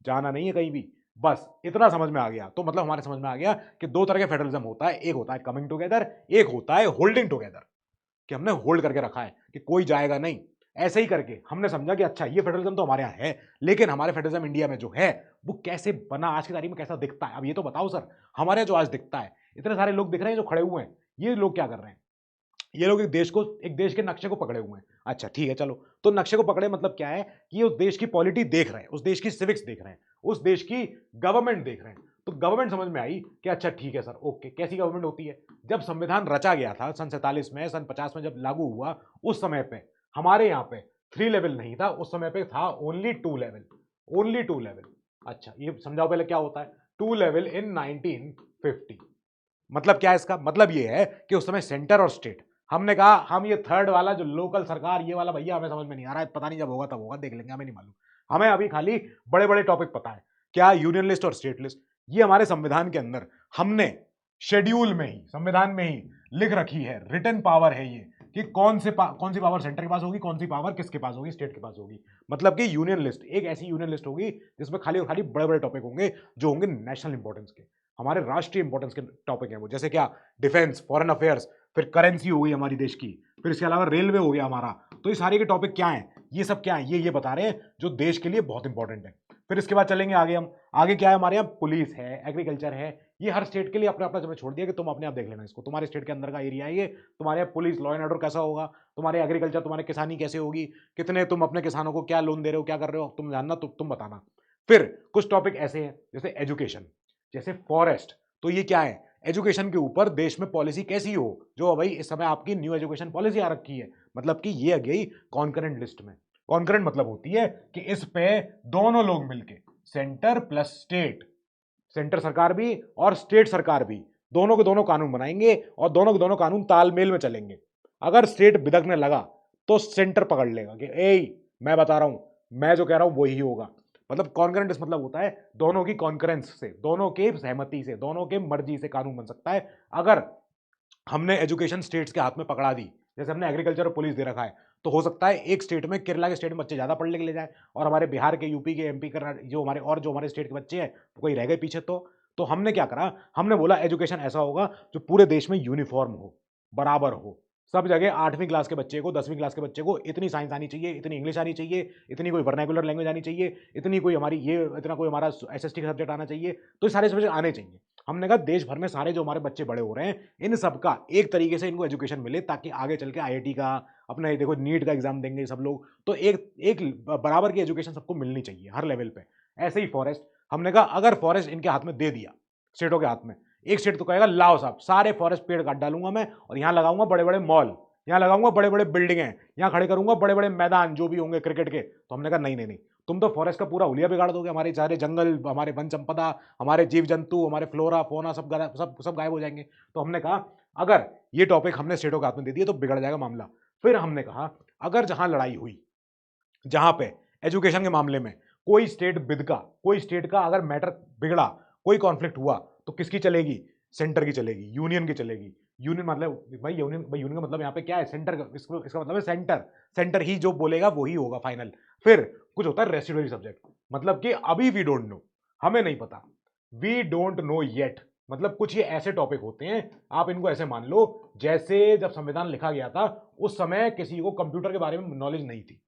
जाना नहीं है कहीं भी, बस इतना समझ में आ गया। तो मतलब हमारे समझ में आ गया कि 2 तरह के फेडरलिज्म होता है, एक होता है कमिंग टुगेदर, एक होता है होल्डिंग टुगेदर, कि हमने होल्ड करके रखा है कि कोई जाएगा नहीं। ऐसे ही करके हमने समझा कि अच्छा ये फेडरलिज्म तो हमारे यहाँ है, लेकिन हमारे फेडरलिज्म इंडिया में जो है वो कैसे बना, आज की तारीख में कैसा दिखता है, अब ये तो बताओ सर। हमारे यहाँ जो आज दिखता है, इतने सारे लोग दिख रहे हैं जो खड़े हुए हैं, ये लोग क्या कर रहे हैं, ये लोग एक देश के नक्शे को पकड़े हुए हैं। अच्छा ठीक है चलो, तो नक्शे को पकड़े मतलब क्या है कि ये उस देश की पॉलिटी देख रहे हैं, उस देश की सिविक्स देख रहे हैं, उस देश की गवर्नमेंट देख रहे हैं। तो गवर्नमेंट समझ में आई कि अच्छा ठीक है सर, ओके। कैसी गवर्नमेंट होती है? जब संविधान रचा गया था सन 47 में, सन 50 में जब लागू हुआ, उस समय पे हमारे यहाँ पे 3 लेवल नहीं था, उस समय पे था ओनली 2 लेवल, ओनली 2 लेवल। अच्छा ये समझाओ पहले क्या होता है 2 लेवल इन 1950। मतलब क्या है इसका मतलब? ये है कि उस समय सेंटर और स्टेट, हमने कहा हम ये थर्ड वाला जो लोकल सरकार ये वाला भैया हमें समझ में नहीं आ रहा है, पता नहीं जब होगा तब होगा, देख लेंगे, हमें नहीं मालूम। हमें अभी खाली बड़े बड़े टॉपिक पता है, क्या यूनियन लिस्ट और स्टेट लिस्ट। ये हमारे संविधान के अंदर हमने शेड्यूल में ही, संविधान में ही लिख रखी है, रिटन पावर है ये, कि कौन सी पावर सेंटर के पास होगी, कौन सी पावर किसके पास होगी, स्टेट के पास होगी। मतलब कि यूनियन लिस्ट एक ऐसी यूनियन लिस्ट होगी जिसमें खाली और खाली बड़े बड़े टॉपिक होंगे जो होंगे नेशनल इंपॉर्टेंस के, हमारे राष्ट्रीय इंपॉर्टेंस के टॉपिक हैं वो। जैसे क्या? डिफेंस, फॉरेन अफेयर्स, फिर करेंसी हो गई हमारी देश की, फिर इसके अलावा रेलवे हो गया हमारा। तो ये सारे के टॉपिक क्या हैं, ये सब क्या है, ये बता रहे हैं जो देश के लिए बहुत इंपॉर्टेंट है। फिर इसके बाद चलेंगे आगे हम, आगे क्या है हमारे यहाँ? पुलिस है, एग्रीकल्चर है। ये हर स्टेट के लिए अपना अपना जब छोड़ दिया कि तुम अपने आप देख लेना इसको, तुम्हारे स्टेट के अंदर का एरिया है ये, तुम्हारे यहाँ पुलिस लॉ एंड ऑर्डर कैसा होगा, तुम्हारे एग्रीकल्चर, तुम्हारे किसानी कैसे होगी, कितने तुम अपने किसानों को क्या लोन दे रहे हो, क्या कर रहे हो, तुम जानना, तुम बताना। फिर कुछ टॉपिक ऐसे हैं जैसे एजुकेशन, जैसे फॉरेस्ट। तो ये क्या है? एजुकेशन के ऊपर देश में पॉलिसी कैसी हो, जो भाई इस समय आपकी न्यू एजुकेशन पॉलिसी आ रखी है। मतलब कि ये आ गई कॉन्करेंट लिस्ट में। कॉन्करेंट मतलब होती है कि इस पे दोनों लोग मिलके, सेंटर प्लस स्टेट, सेंटर सरकार भी और स्टेट सरकार भी, दोनों के दोनों कानून बनाएंगे और दोनों के दोनों कानून तालमेल में चलेंगे। अगर स्टेट बिदकने लगा तो सेंटर पकड़ लेगा कि ए मैं बता रहा हूं, मैं जो कह रहा हूं वही होगा। मतलब कॉन्करेंट मतलब होता है दोनों की कॉन्करेंस से, दोनों के सहमति से, दोनों के मर्जी से कानून बन सकता है। अगर हमने एजुकेशन स्टेट्स के हाथ में पकड़ा दी, जैसे हमने एग्रीकल्चर और पुलिस दे रखा है, तो हो सकता है एक स्टेट में, केरला के स्टेट में बच्चे ज्यादा पढ़ने के लिए जाए और हमारे बिहार के, यूपी के, एमपी के जो हमारे स्टेट के बच्चे हैं कोई रह गए पीछे। तो हमने क्या करा, हमने बोला एजुकेशन ऐसा होगा जो पूरे देश में यूनिफॉर्म हो, बराबर हो। सब जगह 8वीं क्लास के बच्चे को, 10वीं क्लास के बच्चे को इतनी साइंस आनी चाहिए, इतनी इंग्लिश आनी चाहिए, इतनी कोई वर्नाकुलर लैंग्वेज आनी चाहिए, इतनी कोई हमारी ये, इतना कोई हमारा एसएसटी का सब्जेक्ट आना चाहिए। तो ये सारे सब्जेक्ट आने चाहिए। हमने कहा देश भर में सारे जो हमारे बच्चे बड़े हो रहे हैं, इन सबका एक तरीके से इनको एजुकेशन मिले, ताकि आगे चल के आईआईटी का, अपना देखो नीट का एग्जाम देंगे सब लोग, तो एक एक बराबर की एजुकेशन सबको मिलनी चाहिए हर लेवल पे। ऐसे ही फॉरेस्ट, हमने कहा अगर फॉरेस्ट इनके हाथ में दे दिया, स्टेटों के हाथ में, एक स्टेट तो कहेगा लाओ साहब सारे फॉरेस्ट पेड़ काट डालूंगा मैं और यहां लगाऊंगा बड़े बड़े मॉल, यहां लगाऊंगा बड़े बड़े बिल्डिंगे, यहां खड़े करूंगा बड़े बड़े मैदान जो भी होंगे क्रिकेट के। तो हमने कहा नहीं नहीं नहीं, तुम तो फॉरेस्ट का पूरा हुलिया बिगाड़ दोगे, हमारे सारे जंगल, हमारे वन संपदा, हमारे जीव जंतु, हमारे फ्लोरा फोना सब सब गायब हो जाएंगे। तो हमने कहा अगर ये टॉपिक हमने स्टेटों के हाथ में दे दिया तो बिगड़ जाएगा मामला। फिर हमने कहा अगर जहां लड़ाई हुई, जहां पे एजुकेशन के मामले में कोई स्टेट बिदका, कोई स्टेट का अगर मैटर बिगड़ा, कोई कॉन्फ्लिक्ट हुआ, तो किसकी चलेगी? सेंटर की चलेगी, यूनियन की चलेगी। यूनियन मतलब भाई यूनियन का मतलब यहाँ पे क्या है? सेंटर का, इसका मतलब है सेंटर, सेंटर ही जो बोलेगा वही होगा फाइनल। फिर कुछ होता है रेसिडुअरी सब्जेक्ट, मतलब कि अभी वी डोंट नो, हमें नहीं पता, वी डोंट नो येट। मतलब कुछ ये ऐसे टॉपिक होते हैं, आप इनको ऐसे मान लो जैसे जब संविधान लिखा गया था उस समय किसी को कंप्यूटर के बारे में नॉलेज नहीं थी।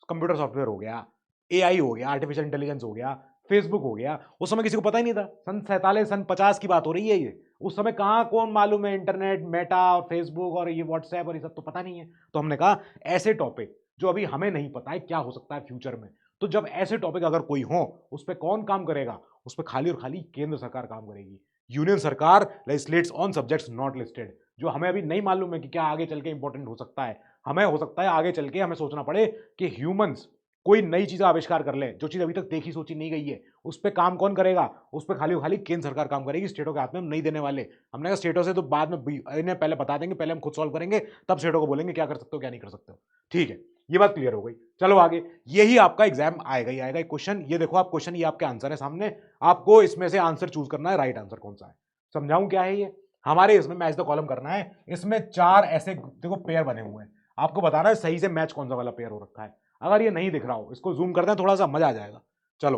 कंप्यूटर सॉफ्टवेयर हो गया, एआई हो गया, आर्टिफिशियल इंटेलिजेंस हो गया, फेसबुक हो गया, उस समय किसी को पता ही नहीं था। सन 47 सन 50 की बात हो रही है ये। उस समय कहाँ कौन मालूम है इंटरनेट, मेटा और फेसबुक और ये व्हाट्सएप और ये सब तो पता नहीं है। तो हमने कहा ऐसे टॉपिक जो अभी हमें नहीं पता है क्या हो सकता है फ्यूचर में, तो जब ऐसे टॉपिक अगर कोई हो, उस पर कौन काम करेगा? उस पर खाली और खाली केंद्र सरकार काम करेगी। यूनियन सरकार लेजिस्लेट्स ऑन सब्जेक्ट्स नॉट लिस्टेड, जो हमें अभी नहीं मालूम है कि क्या आगे चल के इंपॉर्टेंट हो सकता है। हमें हो सकता है आगे चल के हमें सोचना पड़े कि ह्यूमंस कोई नई चीज आविष्कार कर ले, जो चीज अभी तक देखी सोची नहीं गई है, उस पर काम कौन करेगा? उस पर खाली खाली केंद्र सरकार काम करेगी, स्टेटों के हाथ में हम नहीं देने वाले। हमने कहा स्टेटों से तो बाद में इन्हें पहले बता देंगे, पहले हम खुद सॉल्व करेंगे, तब स्टेटों को बोलेंगे क्या कर सकते हो क्या नहीं कर सकते हो। ठीक है, ये बात क्लियर हो गई। चलो आगे, यही आपका एग्जाम आएगा ही आएगा क्वेश्चन। ये देखो आप क्वेश्चन, ये आपके आंसर है सामने, आपको इसमें से आंसर चूज करना है, राइट आंसर कौन सा है। समझाऊं क्या है ये? हमारे इसमें मैच द कॉलम करना है, इसमें 4 ऐसे देखो पेयर बने हुए हैं, आपको बताना है सही से मैच कौन सा वाला पेयर हो रखा है। अगर ये नहीं दिख रहा हो, इसको जूम करते हैं थोड़ा सा, मजा आ जाएगा। चलो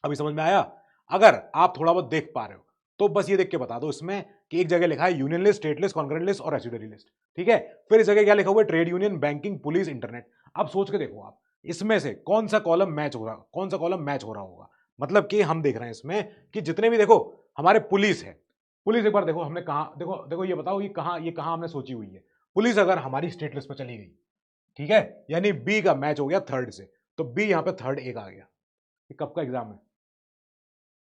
अभी समझ में आया? अगर आप थोड़ा बहुत देख पा रहे हो तो बस ये देख के बता दो इसमें कि एक जगह लिखा है union list, state list, concurrent list और रेसिडुअरी लिस्ट। ठीक है, फिर इस जगह क्या लिखा हुआ है? Trade union, banking, police, internet. अब सोच के देखो आप, इसमें से कौन सा कॉलम मैच हो रहा, कौन सा कॉलम मैच हो रहा होगा। मतलब कि हम देख रहे हैं इसमें कि जितने भी देखो हमारे पुलिस है, पुलिस एक बार देखो हमने कहा, देखो देखो ये बताओ ये कहां हमने सोची हुई है। पुलिस अगर हमारी स्टेट लिस्ट पर चली गई, ठीक है, यानी बी का मैच हो गया थर्ड से, तो बी यहां पे थर्ड एक आ गया। ये कब का एग्जाम है?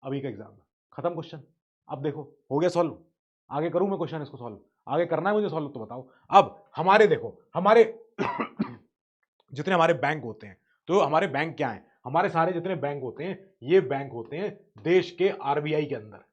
अभी का एग्जाम है, खत्म क्वेश्चन। अब देखो हो गया सॉल्व। आगे करूं मैं क्वेश्चन इसको सॉल्व? आगे करना है मुझे सॉल्व तो बताओ। अब हमारे देखो हमारे जितने हमारे बैंक होते हैं, तो हमारे बैंक क्या हैं? हमारे सारे जितने बैंक होते हैं, ये बैंक होते हैं देश के आरबीआई के अंदर।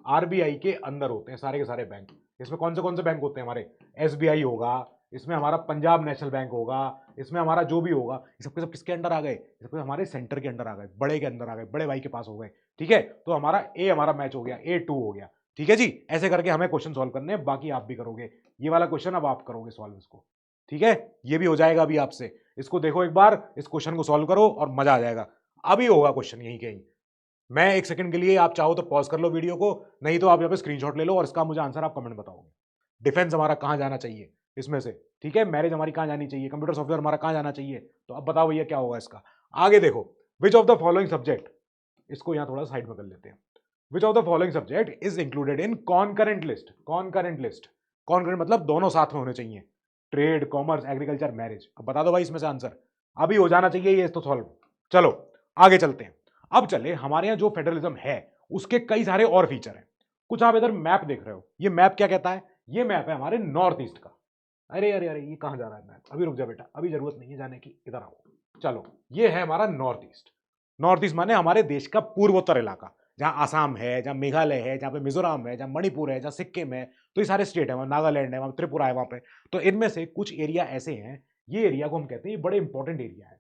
आरबीआई के अंदर होते हैं सारे के सारे बैंक। इसमें कौन से बैंक होते हैं हमारे? एसबीआई होगा, इसमें हमारा पंजाब नेशनल बैंक होगा, इसमें हमारा जो भी होगा, ये सब के सब किसके अंडर आ गए? ये सब हमारे सेंटर के अंडर आ गए, बड़े के अंदर आ गए, बड़े भाई के पास हो गए। ठीक है, तो हमारा मैच हो गया, A2 हो गया। ठीक है जी, ऐसे करके हमें क्वेश्चन सॉल्व करने हैं, बाकी आप भी करोगे। ये वाला क्वेश्चन अब आप करोगे सॉल्व इसको। ठीक है, ये भी हो जाएगा अभी आपसे। इसको देखो एक बार, इस क्वेश्चन को सॉल्व करो और मजा आ जाएगा। अभी होगा क्वेश्चन यहीं कहीं। मैं एक सेकंड के लिए, आप चाहो तो पॉज कर लो वीडियो को, नहीं तो आप यहाँ पे स्क्रीनशॉट ले लो और इसका मुझे आंसर आप कमेंट बताओगे। डिफेंस हमारा कहाँ जाना चाहिए इसमें से? ठीक है, मैरिज हमारी कहाँ जानी चाहिए, कंप्यूटर सॉफ्टवेयर हमारा कहाँ जाना चाहिए? तो अब बताओ भैया क्या होगा इसका। आगे देखो, which of the following subject, इसको यहाँ थोड़ा साइड में कर लेते हैं। Which of the following subject is included in concurrent list? Concurrent list, concurrent मतलब दोनों साथ में होने चाहिए। Trade, commerce, agriculture, marriage. अब बता दो भाई इसमें से आंसर। अभी हो जाना चाहिए ये तो सॉल्व। चलो आगे चलते हैं। अब चले, हमारे यहाँ जो फेडरलिज्म है उसके कई सारे और फीचर हैं। कुछ आप इधर मैप देख रहे हो, ये मैप क्या कहता है? ये मैप है हमारे नॉर्थ ईस्ट का। अरे अरे अरे, ये कहाँ जा रहा है मैप? अभी रुक जा बेटा, अभी जरूरत नहीं है जाने की, इधर आओ। चलो, ये है हमारा नॉर्थ ईस्ट। नॉर्थ ईस्ट माने हमारे देश का पूर्वोत्तर इलाका, जहां आसाम है, जहां मेघालय है, जहां पे मिजोरम है, जहां मणिपुर है, जहां सिक्किम है। तो ये सारे स्टेट है, वहां नागालैंड है, वहां त्रिपुरा है वहां पे। तो इनमें से कुछ एरिया ऐसे हैं, ये एरिया को हम कहते हैं बड़े इंपॉर्टेंट एरिया है,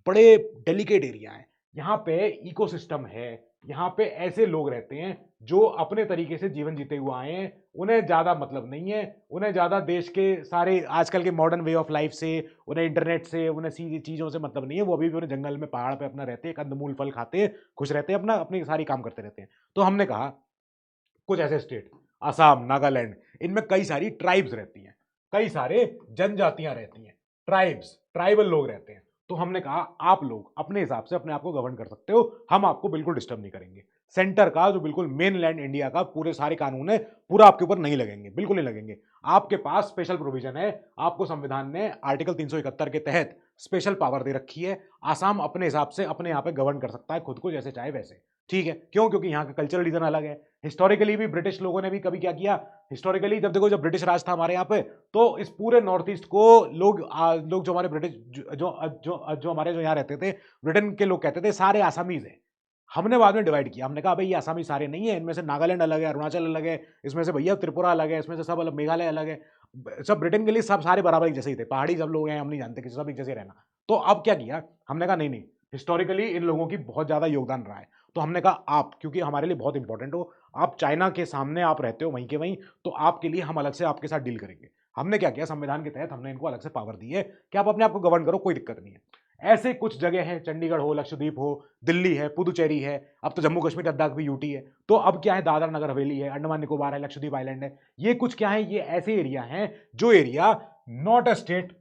बड़े डेलिकेट एरिया है। यहाँ पे इकोसिस्टम है, यहाँ पे ऐसे लोग रहते हैं जो अपने तरीके से जीवन जीते हुए आए हैं। उन्हें ज्यादा मतलब नहीं है, उन्हें ज्यादा देश के सारे आजकल के मॉडर्न वे ऑफ लाइफ से, उन्हें इंटरनेट से, उन्हें सीधी चीजों से मतलब नहीं है। वो अभी भी अपने जंगल में, पहाड़ पे अपना रहते हैं, कंदमूल फल खाते हैं, खुश रहते हैं, अपना अपनी सारी काम करते रहते हैं। तो हमने कहा कुछ ऐसे स्टेट, असम, नागालैंड, इनमें कई सारी ट्राइब्स रहती हैं, कई सारे जनजातियां रहती हैं, ट्राइबल लोग रहते हैं। तो हमने कहा आप लोग अपने हिसाब से अपने आप को गवर्न कर सकते हो, हम आपको बिल्कुल डिस्टर्ब नहीं करेंगे। सेंटर का जो बिल्कुल मेन लैंड इंडिया का पूरे सारे कानून है, पूरा आपके ऊपर नहीं लगेंगे, बिल्कुल नहीं लगेंगे। आपके पास स्पेशल प्रोविजन है, आपको संविधान ने आर्टिकल 371 के तहत स्पेशल पावर दे रखी है। आसाम अपने हिसाब से अपने यहाँ पे गवर्न कर सकता है खुद को, जैसे चाहे वैसे। ठीक है, क्यों? क्योंकि यहाँ का कल्चरल रीजन अलग है। हिस्टोरिकली भी ब्रिटिश लोगों ने भी कभी क्या किया, हिस्टोरिकली जब देखो, जब ब्रिटिश राज था हमारे यहाँ पे, तो इस पूरे नॉर्थ ईस्ट को लोग जो हमारे ब्रिटिश जो हमारे जो यहाँ रहते थे, ब्रिटेन के लोग कहते थे सारे आसामीज हैं। हमने बाद में डिवाइड किया, हमने कहा भाई ये आसामी सारे नहीं है, इनमें से नागालैंड अलग है, अरुणाचल अलग है, इसमें से भैया त्रिपुरा अलग है, इसमें से सब अलग, मेघालय अलग है। सब ब्रिटेन के लिए सब सारे बराबर एक जैसे ही थे, पहाड़ी सब लोग हैं, हम नहीं जानते कि सब एक जैसे रहना। तो अब क्या किया, हमने कहा नहीं नहीं, हिस्टोरिकली इन लोगों की बहुत ज्यादा योगदान रहा है। तो हमने कहा आप, क्योंकि हमारे लिए बहुत इंपॉर्टेंट हो, आप चाइना के सामने आप रहते हो वहीं के वहीं, तो आपके लिए हम अलग से आपके साथ डील करेंगे। हमने क्या किया, संविधान के तहत हमने इनको अलग से पावर दी है कि आप अपने आप को गवर्न करो, कोई दिक्कत नहीं है। ऐसे कुछ जगह हैं, चंडीगढ़ हो, लक्षद्वीप हो, दिल्ली है, पुदुचेरी है, अब तो जम्मू कश्मीर लद्दाख भी यूटी है। तो अब क्या है, दादरा नगर हवेली है, अंडमान निकोबार है, लक्षद्वीप आइलैंड है। ये कुछ क्या है, ये ऐसे एरिया हैं जो area not a state,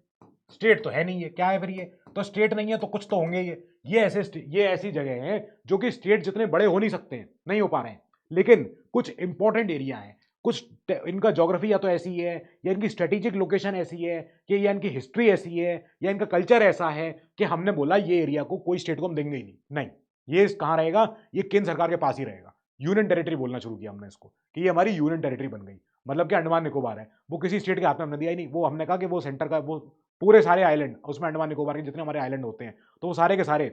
state तो है नहीं है, क्या है फिर? ये तो स्टेट नहीं है तो कुछ तो होंगे ये ऐसी जगह हैं जो कि स्टेट जितने बड़े हो नहीं सकते हैं, नहीं हो पा रहे हैं, लेकिन कुछ इंपॉर्टेंट एरिया है, कुछ इनका ज्योग्राफी या तो ऐसी है, या इनकी स्ट्रेटेजिक लोकेशन ऐसी है, कि या इनकी हिस्ट्री ऐसी है, या इनका कल्चर ऐसा है कि हमने बोला ये एरिया को कोई स्टेट को हम देंगे ही नहीं। नहीं, ये कहाँ रहेगा, ये केंद्र सरकार के पास ही रहेगा। यूनियन टेरिटरी बोलना शुरू किया हमने इसको, कि ये हमारी यूनियन टेरिटरी बन गई। मतलब कि अंडमान निकोबार है, वो किसी स्टेट के हाथ में हमने दिया ही नहीं, वो हमने कहा कि वो सेंटर का, वो पूरे सारे आइलैंड, उसमें अंडमान निकोबार के जितने हमारे आइलैंड होते हैं, तो वो सारे के सारे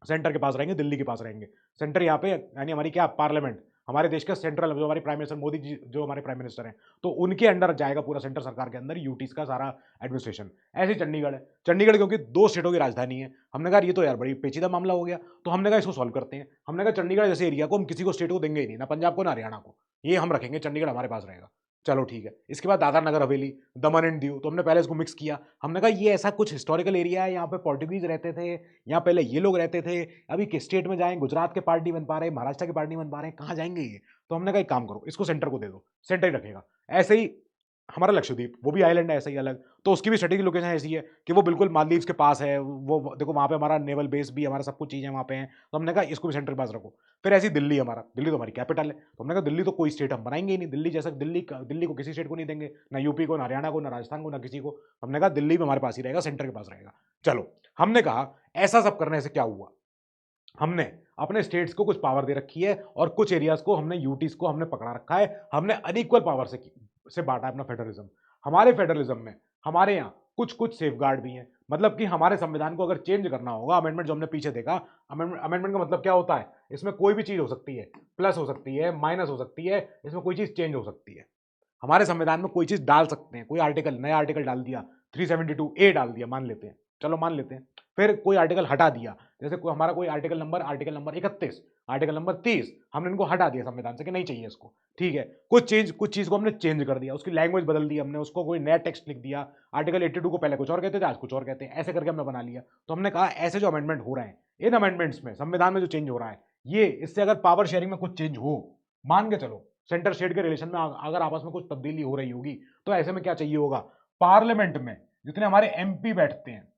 सेंटर के पास रहेंगे, दिल्ली के पास रहेंगे। सेंटर यहाँ पे यानी हमारी क्या, पार्लियामेंट, हमारे देश का सेंट्रल, जो हमारे प्राइम मिनिस्टर मोदी जी, जो हमारे प्राइम मिनिस्टर हैं, तो उनके अंडर जाएगा पूरा सेंटर सरकार के अंदर यूटीज का सारा एडमिनिस्ट्रेशन। ऐसे चंडीगढ़ है, चंडीगढ़ क्योंकि 2 स्टेटों की राजधानी है, हमने कहा ये तो यार बड़ी पेचीदा मामला हो गया, तो हमने कहा इसको सॉल्व करते हैं। हमने कहा चंडीगढ़ जैसे एरिया को हम किसी को स्टेट को देंगे ही नहीं, ना पंजाब को ना हरियाणा को, ये हम रखेंगे, चंडीगढ़ हमारे पास रहेगा। चलो ठीक है, इसके बाद दादरा नगर हवेली, दमन एंड दीव, तो हमने पहले इसको मिक्स किया। हमने कहा ये ऐसा कुछ हिस्टोरिकल एरिया है, यहाँ पे पोर्टुगीज रहते थे, यहाँ पहले ये लोग रहते थे, अभी किस स्टेट में जाएं, गुजरात के पार्ट नहीं बन पा रहे, महाराष्ट्र के पार्ट नहीं बन पा रहे, कहाँ जाएंगे ये? तो हमने कहा एक काम करो, इसको सेंटर को दे दो, सेंटर ही रखेगा। ऐसे ही हमारा लक्षद्वीप, वो भी आइलैंड है ऐसा ही अलग, तो उसकी भी स्ट्रेटेजिक लोकेशन ऐसी है कि वो बिल्कुल मालदीव्स के पास है, वो देखो वहाँ पे हमारा नेवल बेस भी, हमारा सब कुछ चीज़ें वहाँ पे हैं। तो हमने कहा इसको भी सेंटर के पास रखो। फिर ऐसी दिल्ली, हमारा दिल्ली तो हमारी कैपिटल है, तो हमने कहा दिल्ली तो कोई स्टेट हम बनाएंगे ही नहीं, दिल्ली जैसा, दिल्ली को किसी स्टेट को नहीं देंगे, ना यूपी को, ना हरियाणा को, ना राजस्थान को, ना किसी को। हमने कहा दिल्ली भी हमारे पास ही रहेगा, सेंटर के पास रहेगा। चलो, हमने कहा ऐसा सब करने से क्या हुआ, हमने अपने स्टेट्स को कुछ पावर दे रखी है और कुछ एरियाज को हमने यूटीज को हमने पकड़ा रखा है, हमने अनइक्वल पावर से बांटा है अपना फेडरलिज्म। हमारे फेडरलिज्म में हमारे यहाँ कुछ कुछ सेफगार्ड भी हैं, मतलब कि हमारे संविधान को अगर चेंज करना होगा, अमेंडमेंट जो हमने पीछे देखा, अमेंडमेंट का मतलब क्या होता है, इसमें कोई भी चीज हो सकती है, प्लस हो सकती है, माइनस हो सकती है, इसमें कोई चीज चेंज हो सकती है। हमारे संविधान में कोई चीज डाल सकते हैं, कोई आर्टिकल, नया आर्टिकल डाल दिया, 372A डाल दिया, मान लेते हैं, चलो मान लेते हैं, फिर कोई आर्टिकल हटा दिया, जैसे हमारा कोई आर्टिकल नंबर 31, आर्टिकल नंबर 30, हमने इनको हटा दिया संविधान से कि नहीं चाहिए इसको, ठीक है, कुछ चीज को हमने चेंज कर दिया, उसकी लैंग्वेज बदल दी हमने, उसको कोई नया टेक्स्ट लिख दिया, आर्टिकल 82 को पहले कुछ और कहते थे, आज कुछ और कहते हैं, ऐसे करके हमने बना लिया। तो हमने कहा ऐसे जो अमेंडमेंट हो रहे हैं, इन अमेंडमेंट्स में संविधान में जो चेंज हो रहा है, ये इससे अगर पावर शेयरिंग में कुछ चेंज हो, मान के चलो सेंटर स्टेट के रिलेशन में अगर आपस में कुछ तब्दीली हो रही होगी, तो ऐसे में क्या चाहिए होगा, पार्लियामेंट में जितने हमारे एमपी बैठते हैं,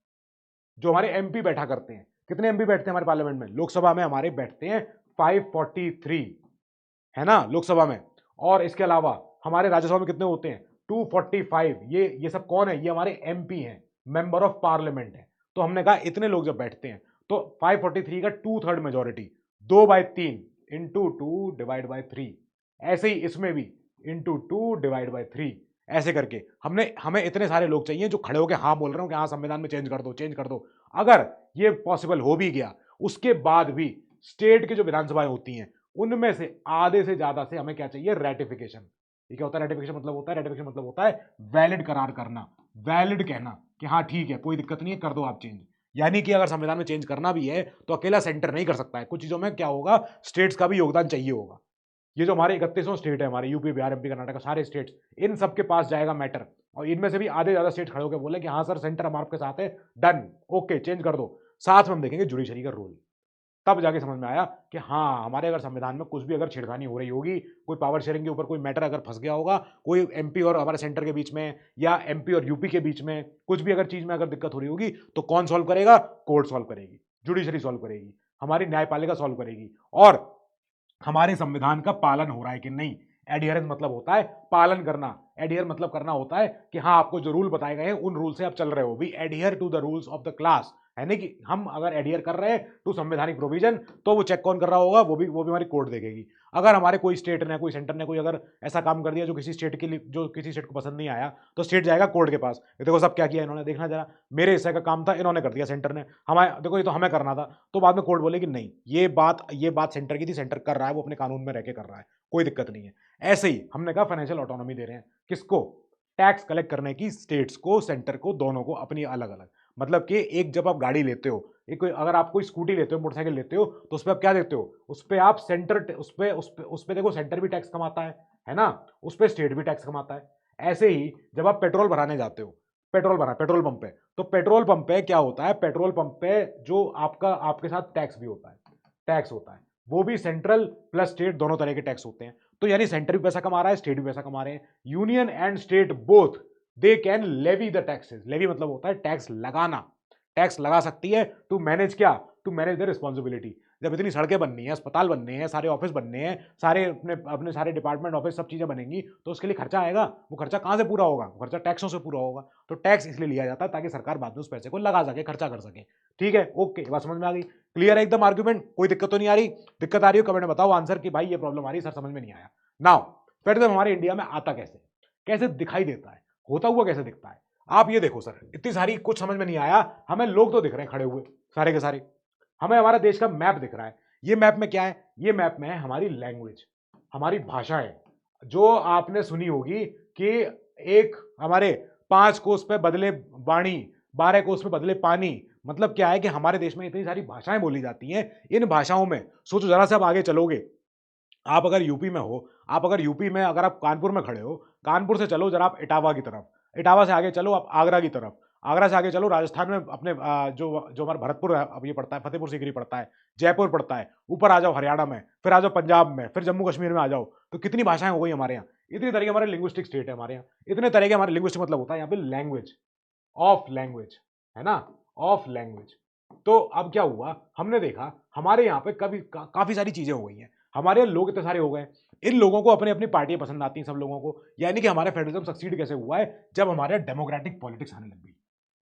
जो हमारे एमपी बैठा करते हैं, कितने एमपी बैठते हैं हमारे पार्लियामेंट में, लोकसभा में हमारे बैठते हैं 543, है ना, लोकसभा में, और इसके अलावा हमारे राज्यसभा में कितने होते हैं, 245। ये सब कौन है, ये हमारे एमपी हैं, मेंबर ऑफ पार्लियामेंट है। तो हमने कहा इतने लोग जब बैठते हैं तो 543 का 2/3 मेजोरिटी, 2/3 इंटू 2 डिवाइड बाई 3, ऐसे ही इसमें भी इंटू 2 डिवाइड बाई 3, ऐसे करके हमें इतने सारे लोग चाहिए जो खड़े होकर हाँ बोल रहे हो कि हाँ संविधान में चेंज कर दो, चेंज कर दो। अगर ये पॉसिबल हो भी गया, उसके बाद भी स्टेट की जो विधानसभाएं होती हैं, उनमें से आधे से ज्यादा से हमें क्या चाहिए, रेटिफिकेशन। ये क्या होता है रेटिफिकेशन, मतलब होता है, रेटिफिकेशन मतलब होता है वैलिड करार करना, वैलिड कहना कि हाँ ठीक है, कोई दिक्कत नहीं है, कर दो आप चेंज। यानी कि अगर संविधान में चेंज करना भी है तो अकेला सेंटर नहीं कर सकता है, कुछ चीजों में क्या होगा, स्टेट्स का भी योगदान चाहिए होगा। ये जो हमारे 31 स्टेट है, हमारे यूपी, बिहार, एमपी, कर्नाटक, सारे स्टेट्स, इन सब के पास जाएगा मैटर, और इनमें से भी आधे ज्यादा स्टेट खड़े होकर बोले कि हाँ सर सेंटर हम आपके साथ है, डन, ओके, चेंज कर दो। साथ में हम देखेंगे जुडिशरी का रोल, तब जाके समझ में आया कि हाँ हमारे अगर संविधान में कुछ भी अगर छेड़खानी हो रही होगी, कोई पावर शेयरिंग के ऊपर कोई मैटर अगर फंस गया होगा, कोई एमपी और हमारे सेंटर के बीच में, या एमपी और यूपी के बीच में कुछ भी अगर चीज में अगर दिक्कत हो रही होगी, तो कौन सॉल्व करेगा, कोर्ट सॉल्व करेगी, जुडिशरी सॉल्व करेगी, हमारी न्यायपालिका सॉल्व करेगी। और हमारे संविधान का पालन हो रहा है कि नहीं, एडियरेंस मतलब होता है पालन करना, एडियर मतलब करना होता है कि हाँ आपको जो रूल बताए गए हैं उन रूल से आप चल रहे हो, we adhere to the rules of the class, है ना, कि हम अगर एडियर कर रहे हैं टू संवैधानिक प्रोविजन, तो वो चेक कौन कर रहा होगा, वो भी हमारी कोर्ट देखेगी। अगर हमारे कोई स्टेट ने, कोई सेंटर ने कोई अगर ऐसा काम कर दिया जो किसी स्टेट के लिए, जो किसी स्टेट को पसंद नहीं आया, तो स्टेट जाएगा कोर्ट के पास, ये देखो सब क्या किया इन्होंने, देखना जरा, मेरे हिस्से का काम था इन्होंने कर दिया, सेंटर ने, हमारे देखो ये तो हमें करना था, तो बाद में कोर्ट बोलेगी नहीं ये बात सेंटर की थी, सेंटर कर रहा है, वो अपने कानून में रह के कर रहा है, कोई दिक्कत नहीं है। ऐसे ही हमने कहा फाइनेंशियल ऑटोनॉमी दे रहे हैं किसको, टैक्स कलेक्ट करने की, स्टेट्स को, सेंटर को, दोनों को अपनी अलग अलग। मतलब कि एक जब आप गाड़ी लेते हो, एक अगर आप कोई स्कूटी लेते हो, मोटरसाइकिल लेते हो, तो उस पर आप क्या देते हो, उस पर आप सेंटर, उस पे देखो सेंटर भी टैक्स कमाता है ना, उस पर स्टेट भी टैक्स कमाता है। ऐसे ही जब आप पेट्रोल भराने जाते हो, पेट्रोल पंप पे, तो पेट्रोल पंप पे क्या होता है, पेट्रोल पंप पे जो आपके साथ टैक्स भी होता है, टैक्स होता है, वो भी सेंट्रल प्लस स्टेट दोनों तरह के टैक्स होते हैं। तो यानी सेंटर भी पैसा कमा रहा है, स्टेट भी पैसा कमा रहे हैं, union and state both they can levy the taxes. Levy मतलब होता है टैक्स लगाना, टैक्स लगा सकती है टू मैनेज क्या, टू मैनेज द रिस्पॉन्सिबिलिटी। जब इतनी सड़कें बननी है, अस्पताल बनने हैं, सारे ऑफिस बनने हैं, सारे अपने सारे डिपार्टमेंट ऑफिस सब चीजें बनेंगी, तो उसके लिए खर्चा आएगा, वो खर्चा कहां से पूरा होगा, वो खर्चा टैक्सों से पूरा होगा। तो टैक्स इसलिए लिया जाता है ताकि सरकार बाद में उस पैसे को लगा सके, खर्चा कर सके। ठीक है, ओके, बात समझ में आ गई, क्लियर है एकदम आर्ग्यूमेंट, कोई दिक्कत तो नहीं आ रही, दिक्कत आ रही हो कमेंट में बताओ आंसर कि भाई ये प्रॉब्लम आ रही है सर, समझ में नहीं आया। नाउ फिर हमारे इंडिया में आता कैसे, कैसे दिखाई देता है, होता हुआ कैसे दिखता है। आप ये देखो सर, इतनी सारी कुछ समझ में नहीं आया, हमें लोग तो दिख रहे हैं खड़े हुए सारे के सारे, हमें हमारा देश का मैप दिख रहा है। ये मैप में क्या है, ये मैप में है हमारी लैंग्वेज, हमारी भाषा है, जो आपने सुनी होगी कि एक हमारे 5 कोस पे बदले वाणी, 12 कोस पे बदले पानी। मतलब क्या है कि हमारे देश में इतनी सारी भाषाएं बोली जाती हैं, इन भाषाओं में सोचो जरा से, आप आगे चलोगे, आप अगर यूपी में हो, आप अगर यूपी में, अगर आप कानपुर में खड़े हो, कानपुर से चलो जरा आप इटावा की तरफ, इटावा से आगे चलो आप आगरा की तरफ, आगरा से आगे चलो राजस्थान में अपने जो जो हमारा भरतपुर है, अब ये पड़ता है, फतेहपुर सीकरी पड़ता है, जयपुर पड़ता है, ऊपर आ जाओ हरियाणा में, फिर आ जाओ पंजाब में, फिर जम्मू कश्मीर में आ जाओ, तो कितनी भाषाएं हो गई हमारे यहाँ, इतनी तरह के हमारे लिंग्विस्टिक स्टेट है हमारे यहाँ, इतने तरह के हमारे लिंग्विस्टिक मतलब होता है यहाँ पे लैंग्वेज, ऑफ लैंग्वेज, है ना, ऑफ लैंग्वेज। तो अब क्या हुआ, हमने देखा हमारे यहाँ पे काफी सारी चीजें हो गई हैं, हमारे यहाँ लोग इतने सारे हो गए, इन लोगों को अपनी अपनी पार्टियां पसंद आती हैं सब लोगों को। यानी कि हमारा फेडरलिज्म सक्सीड कैसे हुआ है, जब हमारे यहाँ डेमोक्रेटिक पॉलिटिक्स आने लग गई,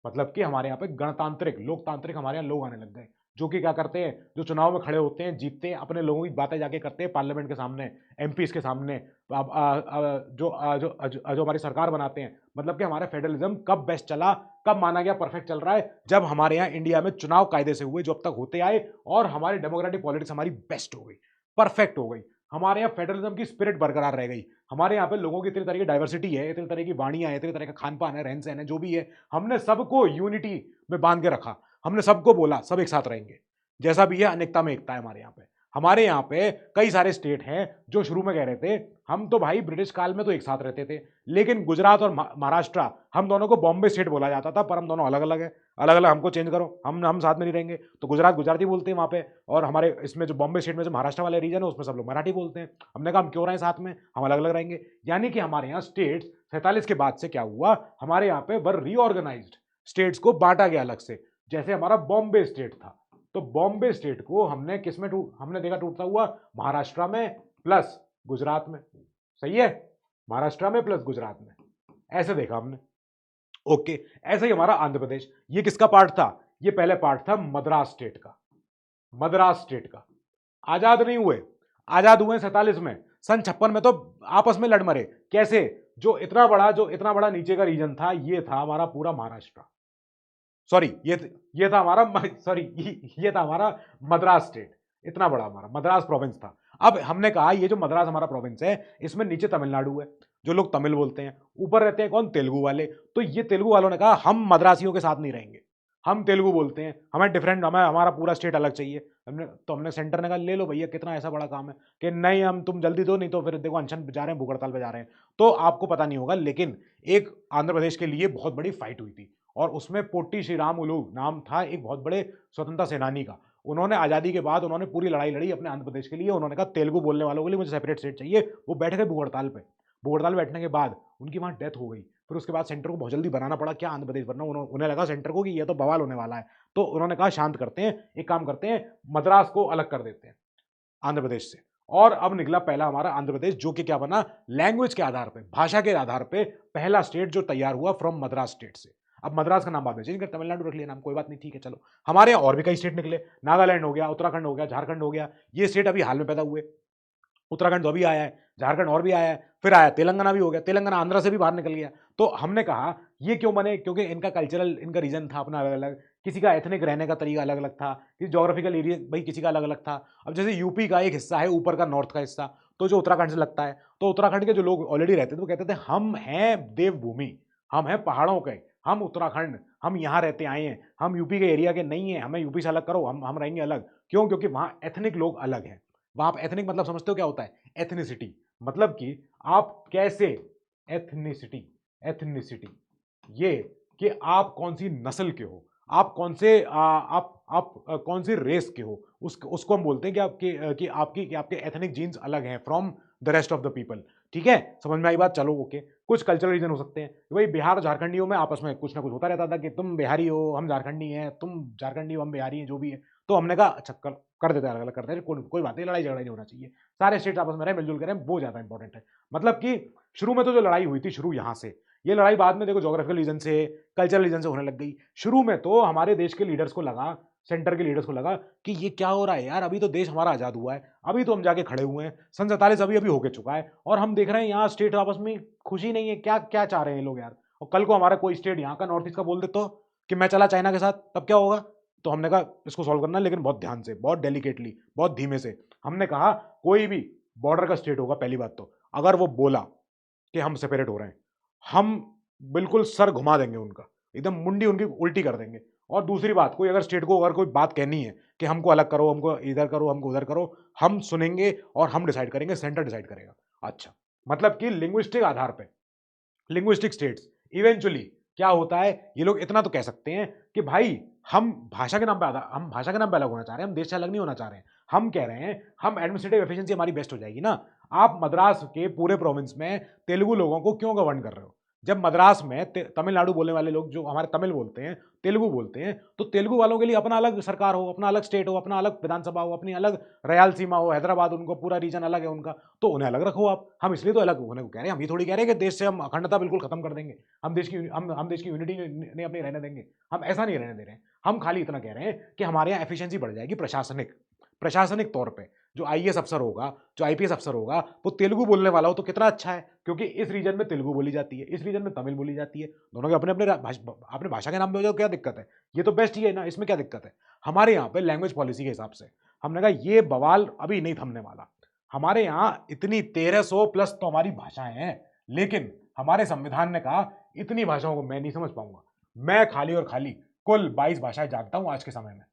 मतलब कि हमारे यहाँ पे गणतांत्रिक, लोकतांत्रिक हमारे यहाँ लोग आने लग गए, जो कि क्या करते हैं, जो चुनाव में खड़े होते हैं, जीतते हैं, अपने लोगों की बातें जाके करते हैं पार्लियामेंट के सामने, एमपीज के सामने, जो हमारी सरकार बनाते हैं। मतलब कि हमारा फेडरलिज्म कब बेस्ट चला, कब माना गया परफेक्ट चल रहा है, जब हमारे यहाँ इंडिया में चुनाव कायदे से हुए जो अब तक होते आए, और हमारी डेमोक्रेटिक पॉलिटिक्स हमारी बेस्ट हो गई, परफेक्ट हो गई। हमारे यहाँ फेडरलिज्म की स्पिरिट बरकरार रह गई। हमारे यहाँ पे लोगों की इतनी तरह की डाइवर्सिटी है, इतनी तरह की वाणियां है, इतनी तरह का खान पान है, रहन सहन है, जो भी है, हमने सबको यूनिटी में बांध के रखा। हमने सबको बोला सब एक साथ रहेंगे, जैसा भी है अनेकता में एकता है हमारे यहाँ पे। हमारे यहाँ पे कई सारे स्टेट हैं जो शुरू में कह रहे थे हम तो भाई ब्रिटिश काल में तो एक साथ रहते थे, लेकिन गुजरात और महाराष्ट्र, हम दोनों को बॉम्बे स्टेट बोला जाता था, पर हम दोनों अलग अलग है, अलग अलग, हमको चेंज करो, हम साथ में नहीं रहेंगे। तो गुजरात गुजराती बोलते हैं वहाँ पे, और हमारे इसमें जो बॉम्बे स्टेट में जो महाराष्ट्र वाले रीजन है उसमें सब लोग मराठी बोलते हैं। हमने कहा हम क्यों रहे साथ में, हम अलग अलग रहेंगे। यानी कि हमारे यहाँ स्टेट्स 47 के बाद से क्या हुआ, हमारे यहाँ पे वर रीऑर्गेनाइज्ड, स्टेट्स को बांटा गया अलग से। जैसे हमारा बॉम्बे स्टेट था, तो बॉम्बे स्टेट को हमने किस में हमने देखा टूटता हुआ, महाराष्ट्र में प्लस गुजरात में। सही है, महाराष्ट्र में प्लस गुजरात में, ऐसे देखा हमने। ओके, ऐसे ही हमारा आंध्र प्रदेश, ये किसका पार्ट था, ये पहले पार्ट था मद्रास स्टेट का। मद्रास स्टेट का आजाद नहीं हुए, आजाद हुए 47 में, सन 56 में तो आपस में लड़ मरे। कैसे, जो इतना बड़ा नीचे का रीजन था, ये था हमारा पूरा महाराष्ट्र, सॉरी ये था हमारा, सॉरी ये था हमारा मद्रास स्टेट, इतना बड़ा हमारा मद्रास प्रोविंस था। अब हमने कहा ये जो मद्रास हमारा प्रोविंस है, इसमें नीचे तमिलनाडु है, जो लोग तमिल बोलते हैं, ऊपर रहते हैं कौन, तेलुगु वाले। तो ये तेलुगु वालों ने कहा हम मद्रासियों के साथ नहीं रहेंगे, हम तेलुगु बोलते हैं, हमें डिफरेंट, हमें हमारा पूरा स्टेट अलग चाहिए। हमने सेंटर ने कहा ले लो भैया, कितना ऐसा बड़ा काम है कि नहीं, हम तुम जल्दी दो, नहीं तो फिर देखो अनशन पे जा रहे हैं, भूख हड़ताल पे जा रहे हैं। तो आपको पता नहीं होगा, लेकिन एक आंध्र प्रदेश के लिए बहुत बड़ी फाइट हुई थी, और उसमें पोट्टी श्रीरामुलु नाम था एक बहुत बड़े स्वतंत्रता सेनानी का। उन्होंने आज़ादी के बाद उन्होंने पूरी लड़ाई लड़ी अपने आंध्र प्रदेश के लिए। उन्होंने कहा तेलुगु बोलने वालों के लिए मुझे सेपरेट स्टेट चाहिए। वो बैठ गए भूख हड़ताल पे, भूख हड़ताल बैठने के बाद उनकी वहाँ डेथ हो गई। फिर उसके बाद सेंटर को बहुत जल्दी बनाना पड़ा, क्या आंध्र प्रदेश बनना, उन्हें लगा सेंटर को कि ये तो बवाल होने वाला है। तो उन्होंने कहा शांत करते हैं, एक काम करते हैं, मद्रास को अलग कर देते हैं आंध्र प्रदेश से। और अब निकला पहला हमारा आंध्र प्रदेश, जो कि क्या बना, लैंग्वेज के आधार पे, भाषा के आधार पे पहला स्टेट जो तैयार हुआ फ्रॉम मद्रास स्टेट से। अब मद्रास का नाम बाद में चेंज कर तमिलनाडु रख लिया नाम, कोई बात नहीं, ठीक है चलो। हमारे यहाँ और भी कई स्टेट निकले, नागालैंड हो गया, उत्तराखंड हो गया, झारखंड हो गया, ये स्टेट अभी हाल में पैदा हुए। उत्तराखंड तो अभी आया है, झारखंड और भी आया है, फिर आया तेलंगाना भी हो गया, तेलंगाना आंध्र से भी बाहर निकल गया। तो हमने कहा ये क्यों बने, क्योंकि इनका कल्चरल, इनका रीजन था अपना अलग अलग, किसी का एथनिक रहने का तरीका अलग अलग था, किसी जोग्राफिकल एरिया भाई किसी का अलग अलग था। अब जैसे यूपी का एक हिस्सा है ऊपर का, नॉर्थ का हिस्सा, तो जो उत्तराखंड से लगता है, तो उत्तराखंड के जो लोग ऑलरेडी रहते थे वो कहते थे हम हैं देवभूमि, हम हैं पहाड़ों के, हम उत्तराखंड, हम यहाँ रहते आए हैं, हम यूपी के एरिया के नहीं हैं, हमें यूपी से अलग करो, हम रहेंगे अलग। क्यों, क्योंकि वहाँ एथनिक लोग अलग हैं। वहाँ आप एथनिक मतलब समझते हो क्या होता है, एथनिसिटी, मतलब कि आप कैसे, एथनिसिटी, एथनिसिटी ये कि आप कौन सी नस्ल के हो, आप कौन से आप कौन सी रेस के हो, उसको हम बोलते हैं कि आपके एथनिक जीन्स अलग हैं from the rest of the people. ठीक है, समझ में आई बात, चलो ओके। कुछ कल्चरल रीजन हो सकते हैं, भाई बिहार झारखंडियों में आपस में कुछ ना कुछ होता रहता था कि तुम बिहारी हो हम झारखंडी हैं, तुम झारखंडी हो हम बिहारी हैं, जो भी है। तो हमने कहा अच्छा कर देते हैं, अलग अलग करते हैं, कोई बात नहीं, लड़ाई झगड़ा नहीं होना चाहिए, सारे स्टेट आपस में रहे, मिलजुल करें, वो ज्यादा इंपॉर्टेंट है। मतलब कि शुरू में तो जो लड़ाई हुई थी, शुरू यहां से, ये लड़ाई बाद में देखो जोग्राफिकल रीजन से, कल्चरल रीजन से होने लग गई। शुरू में तो हमारे देश के लीडर्स को लगा, सेंटर के लीडर्स को लगा कि ये क्या हो रहा है यार, अभी तो देश हमारा आजाद हुआ है, अभी तो हम जाके खड़े हुए हैं, सन 47 अभी अभी होके चुका है, और हम देख रहे हैं यहाँ स्टेट आपस में खुशी नहीं है, क्या क्या चाह रहे हैं लोग यार। और कल को हमारा कोई स्टेट यहाँ का नॉर्थ ईस्ट का बोल दे तो कि मैं चला चाइना के साथ, तब क्या होगा। तो हमने कहा इसको सॉल्व करना, लेकिन बहुत ध्यान से, बहुत डेलिकेटली, बहुत धीमे से। हमने कहा कोई भी बॉर्डर का स्टेट होगा, पहली बात तो अगर वो बोला कि हम सेपरेट हो रहे हैं, हम बिल्कुल सर घुमा देंगे उनका, एकदम मुंडी उनकी उल्टी कर देंगे। और दूसरी बात, कोई अगर स्टेट को अगर कोई बात कहनी है कि हमको अलग करो, हमको इधर करो, हमको उधर करो, हम सुनेंगे और हम डिसाइड करेंगे, सेंटर डिसाइड करेगा। अच्छा, मतलब कि लिंग्विस्टिक आधार पे, लिंग्विस्टिक स्टेट्स इवेंचुअली क्या होता है, ये लोग इतना तो कह सकते हैं कि भाई हम भाषा के नाम पे अलग होना चाह रहे हैं, हम देश से अलग नहीं होना चाह रहे हैं। हम कह रहे हैं हम एडमिनिस्ट्रेटिव एफिशिएंसी हमारी बेस्ट हो जाएगी ना। आप मद्रास के पूरे प्रोविंस में तेलुगु लोगों को क्यों गवर्न कर रहे हो, जब मद्रास में तमिलनाडु बोलने वाले लोग जो हमारे तमिल बोलते हैं, तेलुगु बोलते हैं, तो तेलुगु वालों के लिए अपना अलग सरकार हो, अपना अलग स्टेट हो, अपना अलग विधानसभा हो, अपनी अलग रायलसीमा हो, हैदराबाद उनको पूरा रीजन अलग है उनका, तो उन्हें अलग रखो आप। हम इसलिए तो अलग होने को कह रहे हैं, हम ये थोड़ी कह रहे हैं कि देश से हम अखंडता बिल्कुल खत्म कर देंगे, हम देश की यूनिटी नहीं अपनी रहने देंगे, हम ऐसा नहीं रहने दे रहे हैं। हम खाली इतना कह रहे हैं कि हमारे यहाँ एफिशिएंसी बढ़ जाएगी प्रशासनिक तौर पे। जो आईएएस अफसर होगा, जो आईपीएस अफसर होगा, वो तेलुगु बोलने वाला हो तो कितना अच्छा है, क्योंकि इस रीजन में तेलुगु बोली जाती है, इस रीजन में तमिल बोली जाती है, दोनों के अपने अपने भाषा के नाम पे हो जाओ, क्या दिक्कत है? ये तो बेस्ट ही है ना, इसमें क्या दिक्कत है? हमारे यहाँ पे लैंग्वेज पॉलिसी के हिसाब से हमने कहा ये बवाल अभी नहीं थमने वाला। हमारे यहाँ इतनी 1300 प्लस तो हमारी भाषाएं हैं, लेकिन हमारे संविधान ने कहा इतनी भाषाओं को मैं नहीं समझ पाऊंगा। मैं खाली और खाली कुल 22 भाषाएं जानता हूं आज के समय में।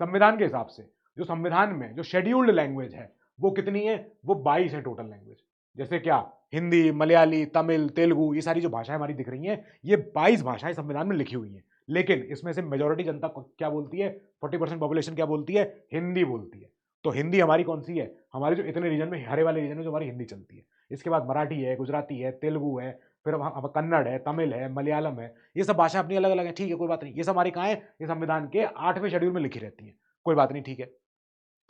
संविधान के हिसाब से जो संविधान में जो शेड्यूल्ड लैंग्वेज है वो कितनी है? वो 22 है टोटल लैंग्वेज। जैसे क्या हिंदी, मलयाली, तमिल, तेलुगु, ये सारी जो भाषाएं हमारी दिख रही हैं, ये 22 भाषाएं संविधान में लिखी हुई हैं। लेकिन इसमें से मेजॉरिटी जनता क्या बोलती है? 40% पॉपुलेशन क्या बोलती है? हिंदी बोलती है। तो हिंदी हमारी कौन सी है? हमारे जो इतने रीजन में, हरे वाले रीजन में जो हमारी हिंदी चलती है। इसके बाद मराठी है, गुजराती है, तेलुगु है, फिर कन्नड़ है, तमिल है, मलयालम है, ये सब भाषा अपनी अलग अलग है। ठीक है, कोई बात नहीं, ये सब हमारी कहाँ है? ये संविधान के 8वें शेड्यूल में लिखी रहती है। कोई बात नहीं, ठीक है।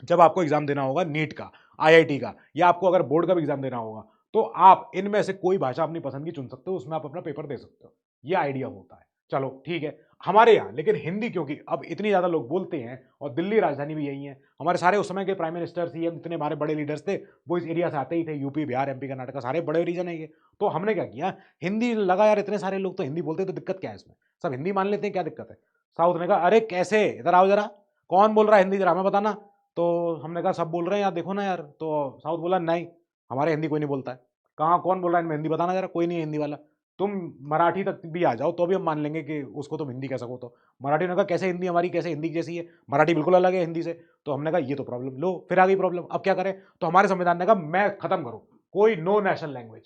जब आपको एग्जाम देना होगा नीट का, आईआईटी का, या आपको अगर बोर्ड का भी एग्जाम देना होगा, तो आप इनमें से कोई भाषा अपनी पसंद की चुन सकते हो, उसमें आप अपना पेपर दे सकते हो। ये आइडिया होता है। चलो ठीक है। हमारे यहाँ लेकिन हिंदी क्योंकि अब इतनी ज्यादा लोग बोलते हैं, और दिल्ली राजधानी भी यही है, हमारे सारे उस समय के प्राइम मिनिस्टर, सीएम, जितने हमारे बड़े लीडर्स थे वो इस एरिया से आते ही थे, यूपी, बिहार, एमपी, कर्नाटक, सारे बड़े रीजन है ये। तो हमने क्या किया, हिंदी लगा यार, इतने सारे लोग तो हिंदी बोलते हैं, तो दिक्कत क्या है इसमें? सब हिंदी मान लेते हैं, क्या दिक्कत है? साउथ ने कहा अरे कैसे, इधर आओ जरा, कौन बोल रहा है हिंदी, जरा हमें बताना। तो हमने कहा सब बोल रहे हैं यार, देखो ना यार। तो साउथ बोला नहीं, हमारे हिंदी कोई नहीं बोलता है। कहाँ कौन बोल रहा है इनमें हिंदी, बताना जरा, कोई नहीं है हिंदी वाला। तुम मराठी तक भी आ जाओ तो भी हम मान लेंगे कि उसको तुम हिंदी कह सको। तो मराठी ने कहा कैसे हिंदी हमारी, कैसे हिंदी जैसी है, मराठी बिल्कुल अलग है हिंदी से। तो हमने कहा ये तो प्रॉब्लम, लो फिर आ गई प्रॉब्लम, अब क्या करें? तो हमारे संविधान ने कहा मैं खत्म करूँ, कोई नो नेशनल लैंग्वेज,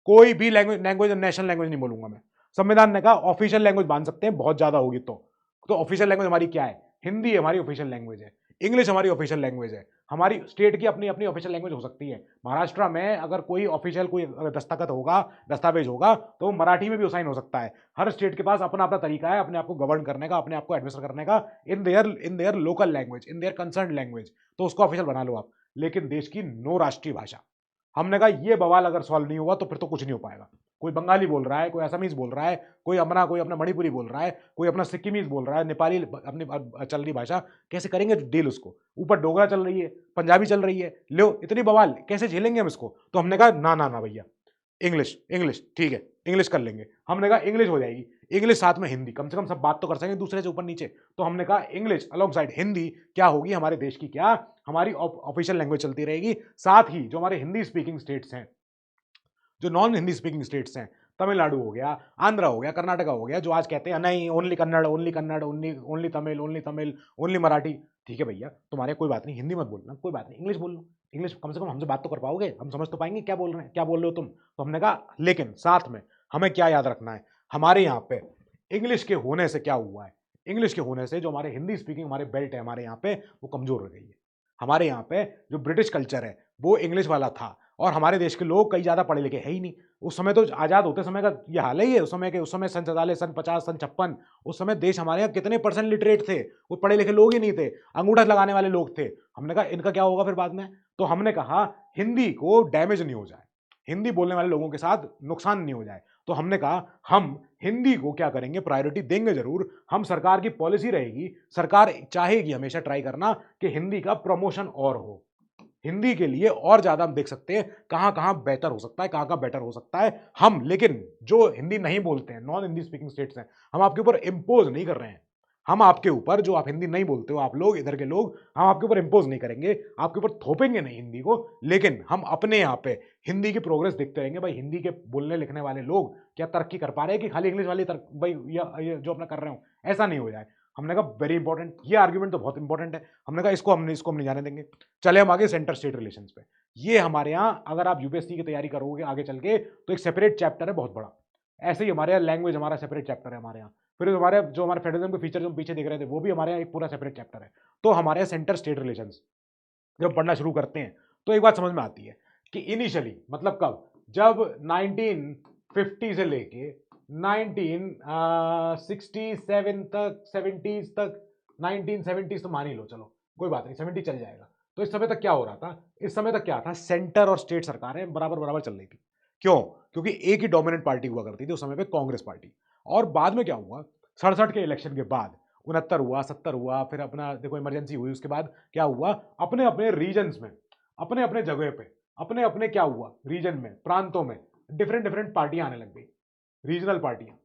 कोई भी लैंग्वेज नेशनल लैंग्वेज नहीं बोलूंगा मैं। संविधान ने कहा ऑफिशियल लैंग्वेज मान सकते हैं, बहुत ज्यादा होगी तो ऑफिशियल लैंग्वेज हमारी क्या है? हिंदी हमारी ऑफिशियल लैंग्वेज है, इंग्लिश हमारी ऑफिशियल लैंग्वेज है। हमारी स्टेट की अपनी अपनी ऑफिशियल लैंग्वेज हो सकती है। महाराष्ट्र में अगर कोई ऑफिशियल कोई दस्तखत होगा, दस्तावेज होगा, तो मराठी में भी साइन हो सकता है। हर स्टेट के पास अपना अपना तरीका है अपने आप को गवर्न करने का, अपने आप को एडमिनिस्टर करने का, in their local language, in their concern language. तो उसको ऑफिशियल बना लो आप। लेकिन देश की नो राष्ट्रीय भाषा। हमने कहा ये बवाल अगर सॉल्व नहीं हुआ तो फिर तो कुछ नहीं हो पाएगा। कोई बंगाली बोल रहा है, कोई असमीज बोल रहा है, कोई अपना मणिपुरी बोल रहा है, कोई अपना सिक्किमीज बोल रहा है, नेपाली अपनी चल रही भाषा, कैसे करेंगे डील उसको? ऊपर डोगरा चल रही है, पंजाबी चल रही है, लो इतनी बवाल कैसे झेलेंगे हम इसको? तो हमने कहा ना ना ना भैया, इंग्लिश इंग्लिश ठीक है, इंग्लिश कर लेंगे। हमने कहा इंग्लिश हो जाएगी, इंग्लिश साथ में हिंदी, कम से कम सब बात तो कर सकेंगे दूसरे से ऊपर नीचे। तो हमने कहा इंग्लिश अलॉन्ग साइड हिंदी क्या होगी, हमारे देश की क्या हमारी ऑफिशियल लैंग्वेज चलती रहेगी। साथ ही जो हमारे हिंदी स्पीकिंग स्टेट्स हैं, जो नॉन हिंदी स्पीकिंग स्टेट्स हैं, तमिलनाडु हो गया, आंध्रा हो गया, कर्नाटका हो गया, जो आज कहते हैं नहीं only Kannada, only Kannada, only Tamil, only Marathi. ठीक है भैया, तुम्हारे कोई बात नहीं, हिंदी मत बोलना, कोई बात नहीं, इंग्लिश बोल लो। इंग्लिश कम से कम हमसे बात तो कर पाओगे, हम समझ तो पाएंगे क्या बोल रहे हैं, क्या बोल रहे हो तुम। तो हमने कहा लेकिन साथ में हमें क्या याद रखना है, हमारे यहाँ पे इंग्लिश के होने से क्या हुआ है? इंग्लिश के होने से जो हमारे हिंदी स्पीकिंग हमारे बेल्ट है हमारे यहाँ पे, वो कमजोर हो गई है। हमारे यहाँ पे जो ब्रिटिश कल्चर है वो इंग्लिश वाला था, और हमारे देश के लोग कई ज्यादा पढ़े लिखे है ही नहीं। उस समय तो आजाद होते समय का ये हाल ही है, उस समय सन 47, सन 50, सन 56, उस समय देश हमारे यहाँ कितने परसेंट लिटरेट थे? वो पढ़े लिखे लोग ही नहीं थे, अंगूठा लगाने वाले लोग थे। हमने कहा इनका क्या होगा फिर बाद में? तो हमने कहा हिंदी को डैमेज नहीं हो जाए, हिंदी बोलने वाले लोगों के साथ नुकसान नहीं हो जाए, तो हमने कहा हम हिंदी को क्या करेंगे, प्रायोरिटी देंगे जरूर। हम सरकार की पॉलिसी रहेगी, सरकार चाहेगी हमेशा ट्राई करना कि हिंदी का प्रमोशन और हो, हिंदी के लिए और ज्यादा हम देख सकते हैं कहां कहां बेहतर हो सकता है, कहां कहां बेटर हो सकता है। हम लेकिन जो हिंदी नहीं बोलते हैं, नॉन हिंदी स्पीकिंग स्टेट्स हैं, हम आपके ऊपर इंपोज नहीं कर रहे हैं। हम आपके ऊपर, जो आप हिंदी नहीं बोलते हो, आप लोग इधर के लोग, हम आपके ऊपर इंपोज नहीं करेंगे, आपके ऊपर थोपेंगे नहीं हिंदी को। लेकिन हम अपने यहाँ पे हिंदी की प्रोग्रेस देखते रहेंगे। भाई हिंदी के बोलने लिखने वाले लोग क्या तरक्की कर पा रहे हैं कि खाली इंग्लिश वाली भाई ये जो अपना कर रहे हो, ऐसा नहीं हो जाए। हमने कहा वेरी इंपॉर्टेंट, ये आर्ग्यूमेंट तो बहुत इंपॉर्टेंट है। हमने कहा इसको हम नहीं जाने देंगे। चले हम आगे सेंटर स्टेट रिलेशंस पे। ये हमारे यहाँ अगर आप यूपीएससी की तैयारी करोगे आगे चल के, तो एक सेपरेट चैप्टर है बहुत बड़ा। ऐसे ही हमारे यहाँ लैंग्वेज हमारा सेपरेट चैप्टर है हमारे यहाँ। फिर हमारे जो हमारे फेडरलिज्म के फीचर जो हम पीछे देख रहे थे, वो भी हमारे यहाँ एक पूरा सेपरेट चैप्टर है। तो हमारे यहाँ सेंटर स्टेट रिलेशंस जब पढ़ना शुरू करते हैं तो एक बात समझ में आती है कि इनिशियली मतलब कब, जब 50 से लेके 1967 तक, 70s तक, 1970s तो मान ही लो, चलो कोई बात नहीं, 70 चल जाएगा। तो इस समय तक क्या हो रहा था? इस समय तक क्या था, सेंटर और स्टेट सरकारें बराबर बराबर चल रही थी। क्यों? क्योंकि एक ही डोमिनेंट पार्टी हुआ करती थी उस समय पे, कांग्रेस पार्टी। और बाद में क्या हुआ, 67 के इलेक्शन के बाद 69 हुआ, 70 हुआ, फिर अपना देखो इमरजेंसी हुई, उसके बाद क्या हुआ, अपने अपने रीजन्स में, अपने अपने जगह पे, अपने अपने क्या हुआ, रीजन में, प्रांतों में डिफरेंट डिफरेंट पार्टियां आने लग गई, रीजनल पार्टियां।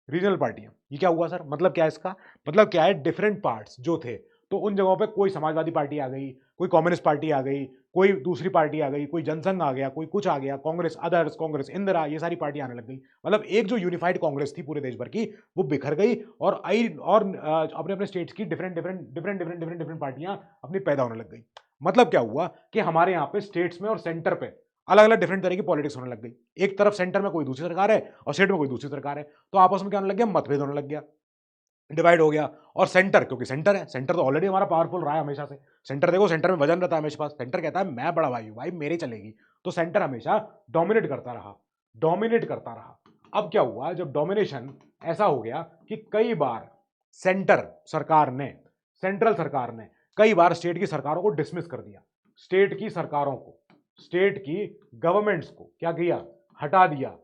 रीजनल पार्टियां, ये क्या हुआ सर? मतलब क्या है इसका? मतलब क्या है, डिफरेंट पार्ट्स जो थे, तो उन जगहों पे कोई समाजवादी पार्टी आ गई, कोई कम्युनिस्ट पार्टी आ गई, कोई दूसरी पार्टी आ गई, कोई जनसंघ आ गया, कोई कुछ आ गया, कांग्रेस, अदर्स, कांग्रेस इंदिरा, ये सारी पार्टी आने लग गई। मतलब एक जो यूनिफाइड कांग्रेस थी पूरे देश भर की, वो बिखर गई, और आई, और अपने अपने स्टेट्स की different different different different different different पार्टियां अपनी पैदा होने लग गई। मतलब क्या हुआ कि हमारे यहाँ पे स्टेट्स में और सेंटर पे अलग अलग डिफरेंट तरह की पॉलिटिक्स होने लग गई। एक तरफ सेंटर में कोई दूसरी सरकार है और स्टेट में कोई दूसरी सरकार है, तो आपस में क्या होने लग गया, मतभेद होने लग गया, डिवाइड हो गया। और सेंटर, क्योंकि सेंटर है, सेंटर तो ऑलरेडी हमारा पावरफुल रहा है हमेशा से। सेंटर देखो, सेंटर में वजन रहता है हमेशा पास, सेंटर कहता है मैं बड़ा भाई हूं, भाई मेरी चलेगी। तो सेंटर हमेशा डोमिनेट करता रहा, डोमिनेट करता रहा। अब क्या हुआ, जब डोमिनेशन ऐसा हो गया कि कई बार सेंटर सरकार ने, सेंट्रल सरकार ने कई बार स्टेट की सरकारों को डिसमिस कर दिया, स्टेट की सरकारों को, स्टेट की गवर्नमेंट्स को क्या किया, हटा दिया,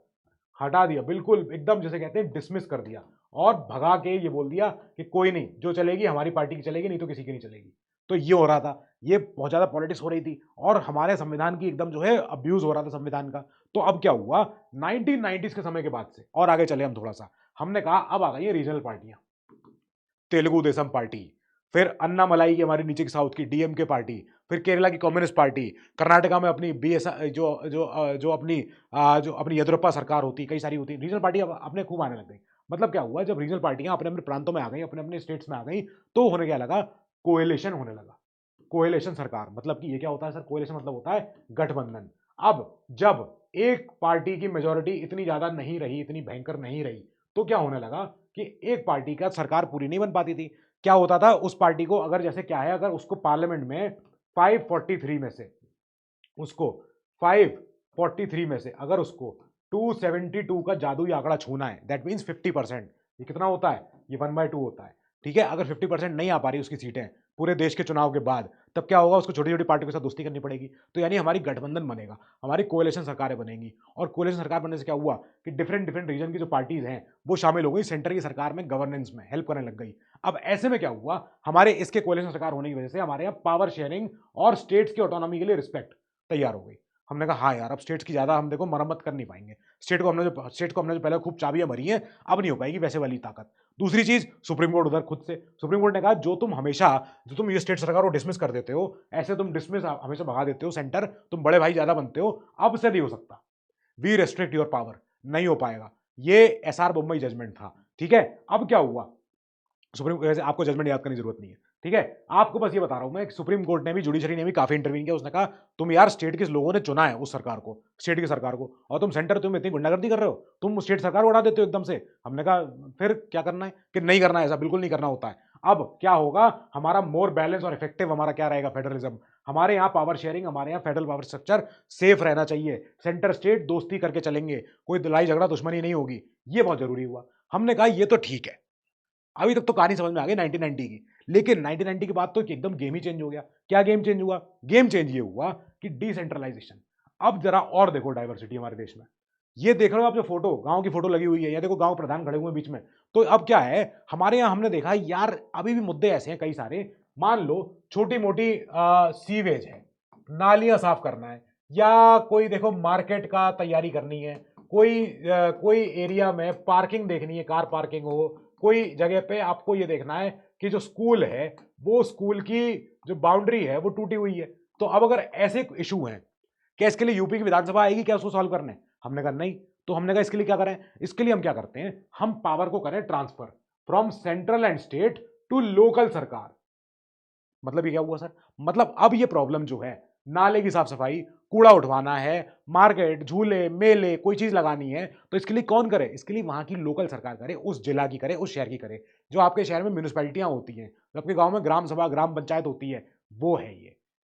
हटा दिया, बिल्कुल एकदम जैसे कहते हैं डिसमिस कर दिया, और भगा के ये बोल दिया कि कोई नहीं, जो चलेगी हमारी पार्टी की चलेगी, नहीं तो किसी की नहीं चलेगी। तो ये हो रहा था, ये बहुत ज्यादा पॉलिटिक्स हो रही थी, और हमारे संविधान की एकदम जो है अब्यूज हो रहा था संविधान का। तो अब क्या हुआ, 1990s के समय के बाद से और आगे चले हम थोड़ा सा, हमने कहा अब आ गई है रीजनल पार्टियां, तेलुगु देशम पार्टी, फिर अन्ना मलाई की हमारी नीचे की साउथ की डीएमके पार्टी, फिर केरला की कम्युनिस्ट पार्टी, कर्नाटका में अपनी बीएस जो अपनी येदियुरप्पा सरकार होती, कई सारी होती, रीजनल पार्टी अपने खूब आने लग गई। मतलब क्या हुआ, जब रीजनल पार्टियां अपने अपने प्रांतों में आ गई, अपने अपने स्टेट्स में आ गई, तो होने क्या लगा, कोएलिशन होने लगा, कोएलिशन सरकार। मतलब कि ये क्या होता है सर, कोएलिशन मतलब होता है गठबंधन। अब जब एक पार्टी की मेजोरिटी इतनी ज्यादा नहीं रही, इतनी भयंकर नहीं रही, तो क्या होने लगा कि एक पार्टी का सरकार पूरी नहीं बन पाती थी। क्या होता था, उस पार्टी को अगर, जैसे क्या है, अगर उसको पार्लियामेंट में 543 में से, उसको 543 में से अगर उसको 272 का जादुई आंकड़ा छूना है, दैट मीन्स 50%। ये कितना होता है, ये 1/2 होता है, ठीक है। अगर 50% नहीं आ पा रही उसकी सीटें पूरे देश के चुनाव के बाद, तब क्या होगा, उसको छोटी छोटी पार्टियों के साथ दोस्ती करनी पड़ेगी। तो यानी हमारी गठबंधन बनेगा, हमारी कोएलिशन सरकारें बनेंगी, और कोएलिशन सरकार बनने से क्या हुआ कि डिफरेंट डिफरेंट रीजन की जो पार्टीज हैं वो शामिल हो गई सेंटर की सरकार में, गवर्नेंस में हेल्प करने लग गई। अब ऐसे में क्या हुआ, हमारे इसके कोएलिशन सरकार होने की वजह से हमारे यहाँ पावर शेयरिंग और स्टेट्स की ऑटोनॉमी के लिए रिस्पेक्ट तैयार हो गई। हमने कहा हाँ यार, अब स्टेट्स की ज्यादा हम देखो मरम्मत कर नहीं पाएंगे, स्टेट को हमने जो पहले खूब चाबियां भरी हैं, अब नहीं हो पाएगी वैसे वाली ताकत। दूसरी चीज, सुप्रीम कोर्ट उधर खुद से, सुप्रीम कोर्ट ने कहा जो तुम ये स्टेट सरकार को डिसमिस कर देते हो, ऐसे तुम डिसमिस हमेशा भगा देते हो सेंटर, तुम बड़े भाई ज्यादा बनते हो, अब से नहीं हो सकता, वी रेस्ट्रिक्ट योर पावर, नहीं हो पाएगा। ये एसआर बोम्मई जजमेंट था, ठीक है। अब क्या हुआ, सुप्रीम कोर्ट, आपको जजमेंट याद करने की जरूरत नहीं है, ठीक है। आपको बस ये बता रहा हूं मैं, सुप्रीम कोर्ट ने भी, जुडिशरी ने भी काफी इंटरवीन किया। उसने कहा तुम यार, स्टेट के लोगों ने चुना है उस सरकार को, स्टेट की सरकार को, और तुम सेंटर, तुम इतनी गुंडागर्दी कर रहे हो, तुम स्टेट सरकार को उड़ा देते हो एकदम से। हमने कहा फिर क्या करना है, कि नहीं करना है, ऐसा बिल्कुल नहीं करना होता है। अब क्या होगा, हमारा मोर बैलेंस और इफेक्टिव हमारा क्या रहेगा, फेडरलिज्म। हमारे यहाँ पावर शेयरिंग, हमारे यहाँ फेडरल पावर स्ट्रक्चर सेफ रहना चाहिए, सेंटर स्टेट दोस्ती करके चलेंगे, कोई लड़ाई झगड़ा दुश्मनी नहीं होगी, ये बहुत जरूरी हुआ। हमने कहा ये तो ठीक है, अभी तक तो कहानी समझ में आ गई 1990 की, लेकिन 1990 के बाद तो एकदम गेम ही चेंज हो गया। क्या गेम चेंज हुआ, गेम चेंज ये हुआ कि डिसेंट्रलाइजेशन। अब जरा और देखो डाइवर्सिटी हमारे देश में, ये देख रहे हो आप, जो फोटो, गांव की फोटो लगी हुई है, या देखो गांव प्रधान खड़े हुए हैं बीच में। तो अब क्या है, हमारे यहां हमने देखा यार, अभी भी मुद्दे ऐसे हैं कई सारे, मान लो छोटी मोटी सीवेज है, नालियां साफ करना है, या कोई देखो मार्केट का तैयारी करनी है, कोई एरिया में पार्किंग देखनी है, कार पार्किंग हो, कोई जगह पे आपको ये देखना है कि जो स्कूल है, वो स्कूल की जो बाउंड्री है वो टूटी हुई है। तो अब अगर ऐसे इशू हैं, क्या इसके लिए यूपी की विधानसभा आएगी क्या उसको सॉल्व करने? हमने कहा नहीं। तो हमने कहा इसके लिए क्या करें, इसके लिए हम क्या करते हैं, हम पावर को करें transfer from central and state to local सरकार। मतलब ये क्या हुआ सर, मतलब अब ये प्रॉब्लम जो है, नाले की साफ सफाई, कूड़ा उठवाना है, मार्केट, झूले, मेले, कोई चीज लगानी है, तो इसके लिए कौन करे, इसके लिए वहां की लोकल सरकार करे, उस जिला की करे, उस शहर की करे। जो आपके शहर में म्यूनिसपैलिटियां होती हैं, जो आपके गांव में ग्राम सभा, ग्राम पंचायत होती है, वो है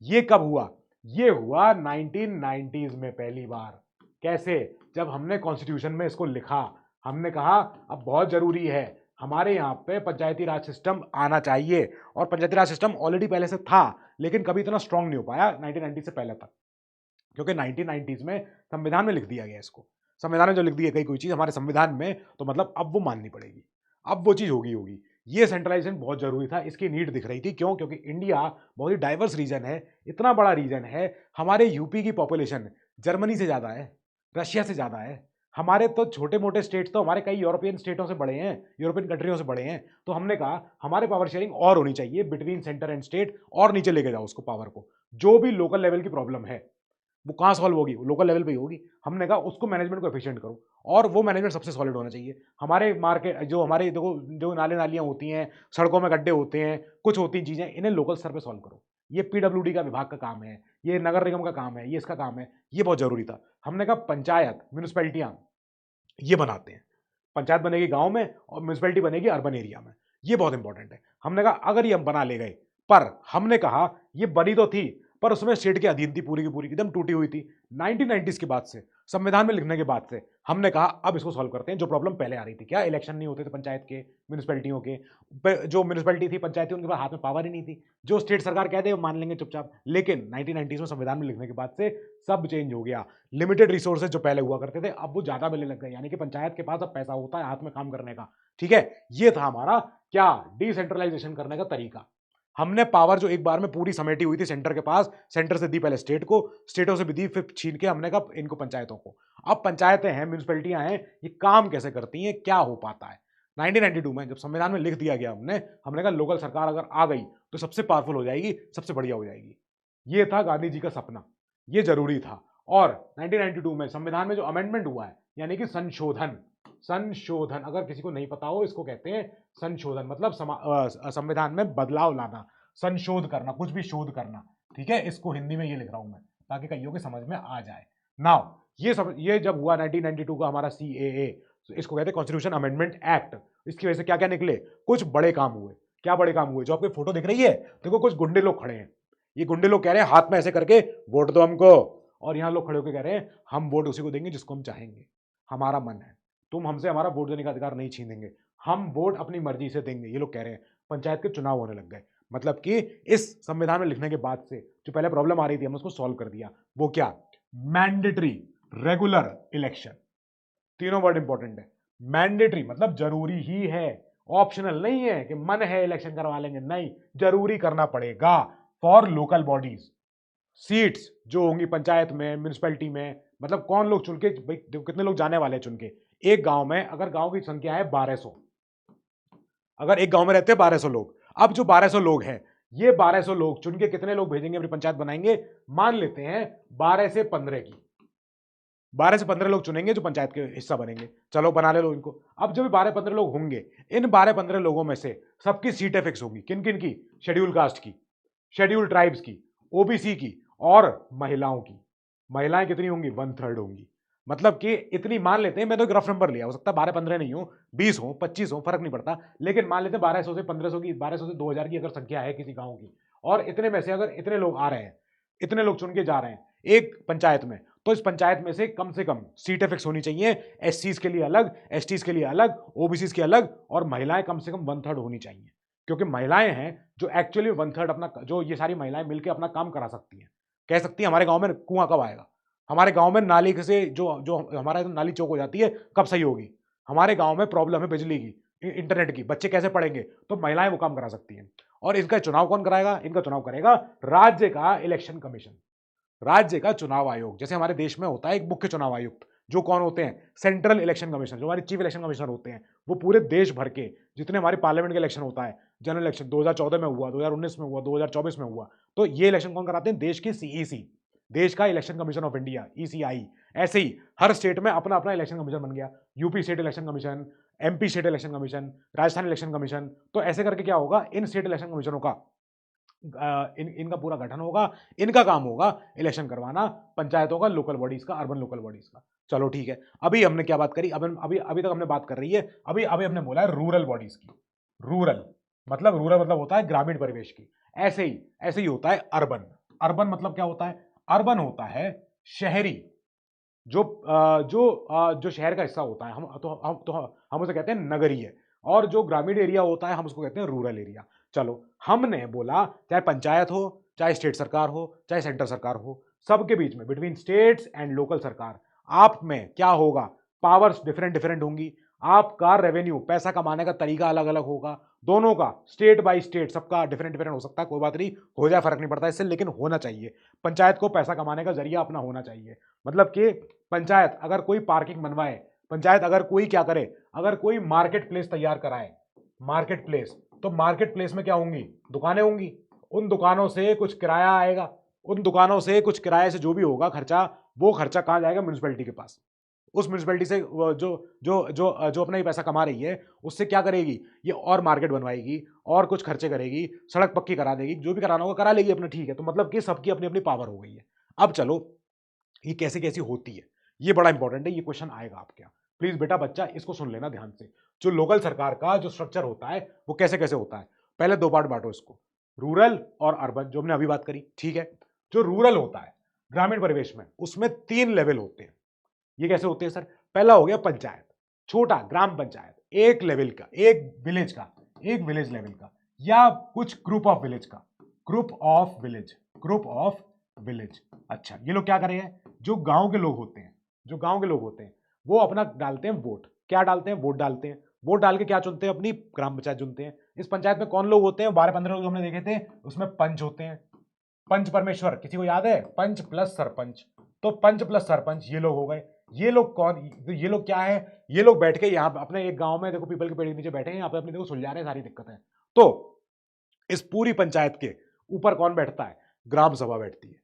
ये कब हुआ, ये हुआ 1990s में पहली बार। कैसे? जब हमने कॉन्स्टिट्यूशन में इसको लिखा, हमने कहा अब बहुत जरूरी है हमारे यहाँ पे पंचायती राज सिस्टम आना चाहिए, और पंचायती राज सिस्टम ऑलरेडी पहले से था लेकिन कभी इतना स्ट्रांग नहीं हो पाया 1990 से पहले तक, क्योंकि 1990s में संविधान में लिख दिया गया इसको। संविधान में जो लिख दिया गई कोई चीज हमारे संविधान में, तो मतलब अब वो माननी पड़ेगी, अब वो चीज होगी। ये सेंट्रलाइजेशन बहुत जरूरी था, इसकी नीड दिख रही थी। क्यों? क्योंकि इंडिया बहुत ही डाइवर्स रीजन है, इतना बड़ा रीजन है। हमारे यूपी की पॉपुलेशन जर्मनी से ज्यादा है, रशिया से ज्यादा है। हमारे तो छोटे मोटे स्टेट तो हमारे कई यूरोपियन स्टेटों से बड़े हैं, यूरोपियन कंट्रियों से बड़े हैं। तो हमने कहा हमारे पावर शेयरिंग और होनी चाहिए बिटवीन सेंटर एंड स्टेट, और नीचे लेके जाओ उसको पावर को। जो भी लोकल लेवल की प्रॉब्लम है वो कहाँ सॉल्व होगी? लोकल लेवल पे ही होगी। हमने कहा उसको मैनेजमेंट को एफिशिएंट करो, और वो मैनेजमेंट सबसे सॉलिड होना चाहिए। हमारे मार्केट जो हमारे देखो जो नाले नालियाँ होती हैं, सड़कों में गड्ढे होते हैं, कुछ होती चीज़ें, इन्हें लोकल स्तर पे सॉल्व करो। ये पीडब्ल्यूडी का विभाग का काम है, ये नगर निगम का काम है, ये इसका काम है। ये बहुत जरूरी था। हमने कहा पंचायत म्यूनिसपैलिटियाँ ये बनाते हैं, पंचायत बनेगी गाँव में और म्यूनिसपैलिटी बनेगी अर्बन एरिया में। ये बहुत इंपॉर्टेंट है। हमने कहा अगर ये हम बना ले गए, पर हमने कहा ये बनी तो थी पर उसमें स्टेट के अधीन थी, पूरी की पूरी एकदम टूटी हुई थी। 1990s के बाद से, संविधान में लिखने के बाद से हमने कहा अब इसको सॉल्व करते हैं। जो प्रॉब्लम पहले आ रही थी, क्या इलेक्शन नहीं होते थे पंचायत के, म्यूनिसपैलिटियों के, जो म्यूनिसपैलिटी थी पंचायती उनके पास हाथ में पावर ही नहीं थी। जो स्टेट सरकार कह दे वो मान लेंगे चुपचाप। लेकिन 1990s में संविधान में लिखने के बाद से सब चेंज हो गया। लिमिटेड रिसोर्सेज जो पहले हुआ करते थे अब वो ज्यादा मिलने लग गए, यानी कि पंचायत के पास अब पैसा होता है हाथ में काम करने का। ठीक है, ये था हमारा क्या डिसेंट्रलाइजेशन करने का तरीका। हमने पावर जो एक बार में पूरी समेटी हुई थी सेंटर के पास, सेंटर से दी पहले स्टेट को, स्टेटों से भी दी, फिर छीन के हमने कहा इनको पंचायतों को। अब पंचायतें हैं, म्यूनिसपैलिटियां हैं, ये काम कैसे करती हैं, क्या हो पाता है? 1992 में जब संविधान में लिख दिया गया हमने कहा लोकल सरकार अगर आ गई तो सबसे पावरफुल हो जाएगी, सबसे बढ़िया हो जाएगी। ये था गांधी जी का सपना, ये जरूरी था। और 1992 में संविधान में जो अमेंडमेंट हुआ है, यानी कि संशोधन, संशोधन अगर किसी को नहीं पता हो, इसको कहते हैं संशोधन। मतलब संविधान में बदलाव लाना, संशोध करना, कुछ भी शोध करना। ठीक है, इसको हिंदी में ये लिख रहा हूं मैं ताकि कईयों के समझ में आ जाए। नाउ ये जब हुआ 1992 का हमारा CAA, इसको कहते हैं कॉन्स्टिट्यूशन अमेंडमेंट एक्ट। इसकी वजह से क्या क्या निकले? कुछ बड़े काम हुए। क्या बड़े काम हुए? जो आपकी फोटो दिख रही है, देखो कुछ गुंडे लोग खड़े हैं। ये गुंडे लोग कह रहे हैं हाथ में ऐसे करके वोट दो हमको, और यहाँ लोग खड़े होकर कह रहे हैं हम वोट उसी को देंगे जिसको हम चाहेंगे, हमारा मन है, तुम हमसे हमारा वोट देने का अधिकार नहीं छीनेंगे, हम वोट अपनी मर्जी से देंगे। ये लोग कह रहे हैं। पंचायत के चुनाव होने लग गए। मतलब कि इस संविधान में लिखने के बाद से जो पहले प्रॉब्लम आ रही थी हमने उसको सॉल्व कर दिया। वो क्या? Mandatory, regular election. तीनों वर्ड इंपॉर्टेंट है। मैंडेटरी मतलब जरूरी ही है, ऑप्शनल नहीं है कि मन है इलेक्शन करवा लेंगे, नहीं, जरूरी करना पड़ेगा फॉर लोकल बॉडीज। सीट्स जो होंगी पंचायत में, म्यूनिसपैलिटी में, मतलब कौन लोग चुन के, भाई कितने लोग जाने वाले हैं चुन के। एक गांव में अगर गांव की संख्या है 1200, अगर एक गांव में रहते हैं 1200 लोग, अब जो 1200 लोग हैं, ये 1200 लोग चुन के कितने लोग भेजेंगे अपनी पंचायत बनाएंगे? मान लेते हैं 12 से 15 की, 12 से 15 लोग चुनेंगे जो पंचायत के हिस्सा बनेंगे। चलो बना ले लो इनको। अब जो भी 12-15 लोग होंगे, इन 12-15 लोगों में से सबकी सीटें फिक्स होंगी। किन किन की? शेड्यूल कास्ट की, शेड्यूल ट्राइब्स की, ओबीसी की और महिलाओं की। महिलाएं कितनी होंगी? 1/3 होंगी। मतलब कि इतनी मान लेते हैं, मैं तो एक रफ नंबर लिया, हो सकता है 12-15 नहीं हो, 20 हो, 25 हो, फर्क नहीं पड़ता, लेकिन मान लेते हैं 1200 से 1500 की, 1200 से 2000 की अगर संख्या है किसी गांव की, और इतने में से अगर इतने लोग आ रहे हैं, इतने लोग चुन के जा रहे हैं एक पंचायत में, तो इस पंचायत में से कम सीटें फिक्स होनी चाहिए। एससीज के लिए अलग, एसटीज के लिए अलग, ओबीसीज के अलग, और महिलाएं कम से कम 1/3 होनी चाहिए। क्योंकि महिलाएं हैं जो एक्चुअली 1/3 अपना, जो ये सारी महिलाएं मिलकर अपना काम करा सकती हैं। कह सकती है हमारे गांव में कुआं कब आएगा, हमारे गांव में नाली से जो जो हमारा नाली चौक हो जाती है कब सही होगी, हमारे गांव में प्रॉब्लम है बिजली की, इंटरनेट की, बच्चे कैसे पढ़ेंगे, तो महिलाएं वो काम करा सकती हैं। और इसका चुनाव कौन कराएगा? इनका चुनाव करेगा राज्य का इलेक्शन कमीशन, राज्य का चुनाव आयोग। जैसे हमारे देश में होता है एक मुख्य चुनाव आयुक्त, जो कौन होते हैं? सेंट्रल इलेक्शन कमीशन, जो हमारे चीफ इलेक्शन कमिश्नर होते हैं। वो पूरे देश भर के जितने हमारे पार्लियामेंट के इलेक्शन होता है, जनरल इलेक्शन 2014 में हुआ, 2019 में हुआ, 2024 में हुआ, तो ये इलेक्शन कौन कराते हैं? देश की सीईसी, देश का election commission of India, ECI. ऐसे ही हर स्टेट में अपना अपना इलेक्शन कमीशन बन गया। UP state election commission, MP state election commission, Rajasthan election commission. तो ऐसे करके क्या होगा, इन स्टेट इलेक्शन कमीशनों का इनका पूरा गठन होगा। इनका काम होगा इलेक्शन करवाना पंचायतों का, लोकल बॉडीज का, अर्बन लोकल बॉडीज का। चलो ठीक है, अभी हमने क्या बात करी? अभी तक हमने बात कर रही है, अभी अभी हमने बोला है रूरल बॉडीज की। रूरल मतलब होता है ग्रामीण परिवेश की। ऐसे ही होता है अर्बन। अर्बन मतलब क्या होता है? अर्बन होता है शहरी, जो शहर का हिस्सा होता है हम उसे कहते हैं नगरीय, और जो ग्रामीण एरिया होता है हम उसको कहते हैं रूरल एरिया। चलो, हमने बोला चाहे पंचायत हो, चाहे स्टेट सरकार हो, चाहे सेंटर सरकार हो, सबके बीच में बिटवीन स्टेट्स एंड लोकल सरकार आप में क्या होगा, पावर्स डिफरेंट डिफरेंट होंगी, आपका रेवेन्यू पैसा कमाने का तरीका अलग अलग होगा, दोनों का स्टेट बाय स्टेट सबका डिफरेंट डिफरेंट हो सकता है, कोई बात नहीं, हो जाए फर्क नहीं पड़ता इससे, लेकिन होना चाहिए। पंचायत को पैसा कमाने का जरिया अपना होना चाहिए। मतलब कि पंचायत अगर कोई पार्किंग बनवाए, पंचायत अगर कोई क्या करे, अगर कोई मार्केट प्लेस तैयार कराए, मार्केट प्लेस, तो मार्केट प्लेस में क्या होंगी, दुकानें होंगी, उन दुकानों से कुछ किराया आएगा, उन दुकानों से कुछ किराए से जो भी होगा खर्चा, वो खर्चा कहाँ जाएगा, म्यूनिसिपैलिटी के पास। उस म्यूनिसिपैलिटी से जो जो जो जो अपना ये पैसा कमा रही है उससे क्या करेगी, ये और मार्केट बनवाएगी और कुछ खर्चे करेगी, सड़क पक्की करा देगी, जो भी कराना होगा करा लेगी अपना, ठीक है। तो मतलब कि सबकी अपनी अपनी पावर हो गई है। अब चलो, ये कैसे कैसी होती है, ये बड़ा इंपॉर्टेंट है, ये क्वेश्चन आएगा आपके यहाँ। प्लीज बेटा बच्चा इसको सुन लेना ध्यान से। जो लोकल सरकार का जो स्ट्रक्चर होता है वो कैसे कैसे होता है, पहले दो पार्ट बांटो इसको, रूरल और अर्बन, जो हमने अभी बात करी, ठीक है। जो रूरल होता है ग्रामीण परिवेश में, उसमें 3 लेवल होते हैं। ये कैसे होते हैं सर, पहला हो गया पंचायत, छोटा ग्राम पंचायत, एक लेवल का, एक विलेज का, एक विलेज लेवल का, या कुछ ग्रुप ऑफ विलेज का, group of village, group of village. अच्छा, ये लोग क्या कर रहे हैं, जो गांव के लोग होते हैं, जो गांव के लोग होते हैं वो अपना डालते हैं वोट, क्या डालते हैं, वोट डालते हैं, वोट डाल के क्या चुनते हैं, अपनी ग्राम पंचायत चुनते हैं। इस पंचायत में कौन लोग होते हैं, 12-15 लोग हमने देखे थे, उसमें पंच होते हैं, पंच परमेश्वर, किसी को याद है, पंच प्लस सरपंच, तो पंच प्लस सरपंच ये लोग हो गए। ये लोग कौन, तो ये लोग क्या है, ये लोग बैठ के यहाँ अपने एक गांव में देखो पीपल के पेड़ के नीचे बैठे हैं, यहाँ पे अपनी देखो सुलझा रहे हैं सारी दिक्कतें। तो इस पूरी पंचायत के ऊपर कौन बैठता है, ग्राम सभा बैठती है।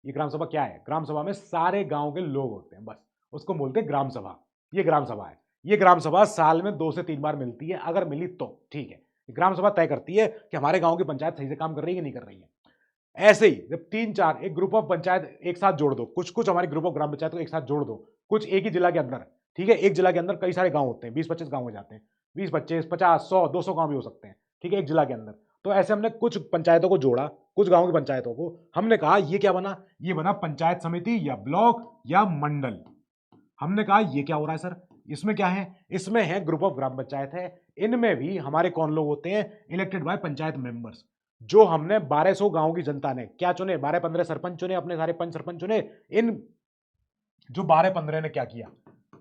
ये ग्राम सभा क्या है, ग्राम सभा में सारे गांव के लोग होते हैं, बस उसको बोलते हैं ग्राम सभा। ये ग्राम सभा है। ये ग्राम सभा साल में 2 से 3 बार मिलती है, अगर मिली तो ठीक है। ग्राम सभा तय करती है कि हमारे गांव की पंचायत सही से काम कर रही है कि नहीं कर रही है। ऐसे ही जब 3-4 एक ग्रुप ऑफ पंचायत एक साथ जोड़ दो, कुछ कुछ हमारे ग्रुप ऑफ ग्राम पंचायत को एक साथ जोड़ दो, कुछ एक ही जिला के अंदर, ठीक है, एक जिला के अंदर कई सारे गांव होते हैं, 20-25 गांव हो जाते हैं, 20-25, 50, 100, 200 गांव भी हो सकते हैं, ठीक है, एक जिला के अंदर। तो ऐसे हमने कुछ पंचायतों को जोड़ा, कुछ गांव की पंचायतों को, हमने कहा ये क्या बना, ये बना पंचायत समिति या ब्लॉक या मंडल। हमने कहा ये क्या हो रहा है सर, इसमें क्या है, इसमें है ग्रुप ऑफ ग्राम पंचायत है, इनमें भी हमारे कौन लोग होते हैं, इलेक्टेड बाय पंचायत मेंबर्स। जो हमने 1200 गांव की जनता ने क्या चुने, 12-15 सरपंच चुने, अपने सारे पंच सरपंच चुने। इन जो 12-15 ने क्या किया,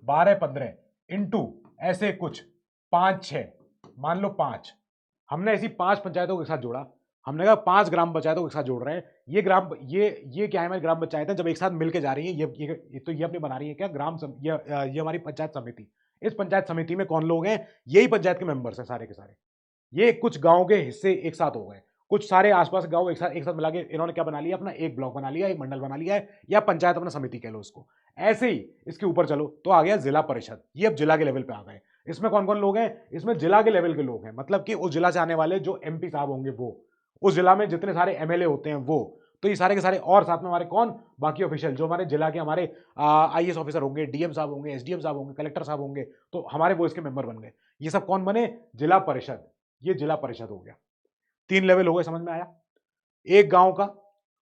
12-15 इंटू ऐसे कुछ 5-6, मान लो 5, हमने ऐसी 5 पंचायतों के साथ जोड़ा। हमने कहा 5 ग्राम पंचायतों के साथ जोड़ रहे हैं, ये ग्राम ये क्या है, हमारी ग्राम पंचायत जब एक साथ मिलकर जा रही है, ये तो ये अपनी बना रही है क्या, ये हमारी पंचायत समिति। इस पंचायत समिति में कौन लोग हैं, यही पंचायत के मेंबर्स हैं सारे के सारे। ये कुछ गांव के हिस्से एक साथ हो गए, कुछ सारे आसपास गांव एक साथ मिला के इन्होंने क्या बना लिया, अपना एक ब्लॉक बना लिया, एक मंडल बना लिया है, या पंचायत अपना समिति कह लो इसको। ऐसे ही इसके ऊपर चलो तो आ गया जिला परिषद, ये अब जिला के लेवल पे आ गए। इसमें कौन कौन लोग हैं, इसमें जिला के लेवल के लोग हैं, मतलब कि उस जिला से आने वाले जो एमपी साहब होंगे वो, उस जिला में जितने सारे एमएलए होते हैं वो, तो ये सारे के सारे, और साथ में हमारे कौन, बाकी ऑफिशियल जो हमारे जिला के हमारे आईएएस ऑफिसर होंगे, डीएम साहब होंगे, एसडीएम साहब होंगे, कलेक्टर साहब होंगे, तो हमारे वो इसके मेंबर बन गए। ये सब कौन बने, जिला परिषद। ये जिला परिषद हो गया। 3 लेवल हो गए, समझ में आया, एक गांव का,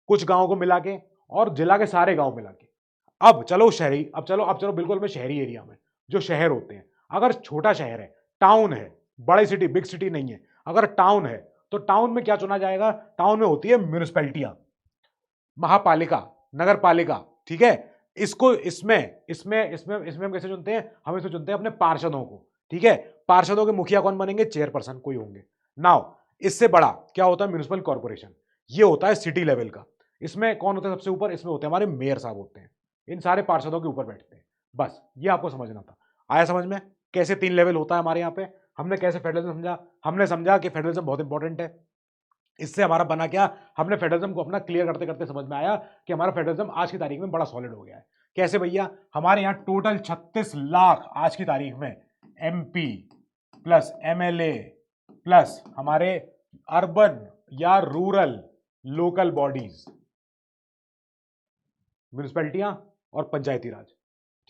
कुछ गांव को मिला के, और जिला के सारे गांव मिला के। अब चलो शहरी, अब चलो बिल्कुल में शहरी एरिया में, जो शहर होते हैं, अगर छोटा शहर है, टाउन है, बड़ी सिटी, बिग सिटी नहीं है, अगर टाउन है तो टाउन में क्या चुना जाएगा, टाउन में होती है म्यूनिसिपैलिटियां, महापालिका, नगर पालिका, ठीक है। इसको इसमें हम कैसे चुनते हैं, हम इसमें चुनते हैं अपने पार्षदों को, ठीक है। पार्षदों के मुखिया कौन बनेंगे, चेयरपर्सन कोई होंगे। नाउ इससे बड़ा क्या होता है, म्यूनिसिपल कॉर्पोरेशन, ये होता है सिटी लेवल का। इसमें कौन होता है सबसे ऊपर, इसमें होते हैं हमारे मेयर साहब होते हैं, इन सारे पार्षदों के ऊपर बैठते हैं। बस ये आपको समझना था। आया समझ में, कैसे 3 लेवल होता है हमारे यहाँ पे, हमने कैसे फेडरलिज्म समझा, हमने समझा कि फेडरलिज्म बहुत इंपॉर्टेंट है। इससे हमारा बना क्या, हमने फेडरलिज्म को अपना क्लियर करते करते समझ में आया कि हमारा फेडरलिज्म आज की तारीख में बड़ा सॉलिड हो गया है। कैसे भैया, हमारे यहाँ टोटल 36 लाख आज की तारीख में एमपी प्लस एमएलए प्लस हमारे अर्बन या रूरल लोकल बॉडीज, म्यूनिसिपैलिटियां और पंचायती राज,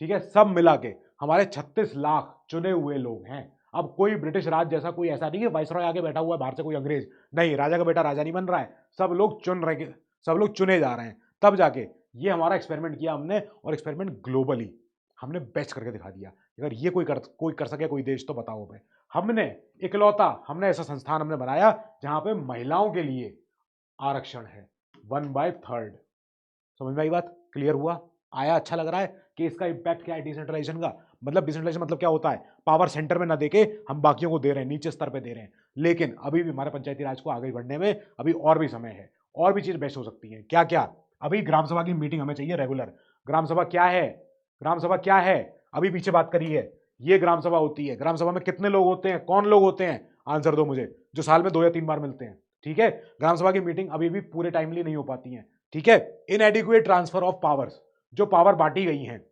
ठीक है, सब मिला के हमारे 36 लाख चुने हुए लोग हैं। अब कोई ब्रिटिश राज जैसा कोई ऐसा नहीं है वाइसरॉय आगे बैठा हुआ है बाहर से कोई अंग्रेज, नहीं, राजा का बेटा राजा नहीं बन रहा है, सब लोग चुन रहे, सब लोग चुने जा रहे हैं, तब जाके ये हमारा एक्सपेरिमेंट किया हमने, और एक्सपेरिमेंट ग्लोबली हमने बेस्ट करके दिखा दिया। अगर ये कोई कर सके कोई देश, तो बताओ भाई। हमने हमने ऐसा संस्थान हमने बनाया जहां पे महिलाओं के लिए आरक्षण है 1/3। समझ में आई बात? क्लियर हुआ? आया? अच्छा लग रहा है कि इसका इंपैक्ट क्या है डिसेंट्रलाइजेशन का? मतलब डिसेंट्रलाइजेशन मतलब क्या होता है? पावर सेंटर में ना देके हम बाकियों को दे रहे हैं, नीचे स्तर पे दे रहे हैं। लेकिन अभी भी हमारे पंचायती राज को आगे बढ़ने में अभी और भी समय है, और भी चीज बेस्ट हो सकती है। क्या क्या? अभी ग्राम सभा की मीटिंग हमें चाहिए रेगुलर। ग्राम सभा क्या है? ग्राम सभा क्या है? अभी पीछे बात करी है, ये ग्राम सभा होती है। ग्राम सभा में कितने लोग होते हैं? कौन लोग होते हैं? आंसर दो मुझे, जो साल में 2 या 3 बार मिलते हैं। ठीक है, ग्राम सभा की मीटिंग अभी भी पूरे टाइमली नहीं हो पाती है। ठीक है, इनएडिक्वेट ट्रांसफर ऑफ पावर्स, जो पावर बांटी गई हैं,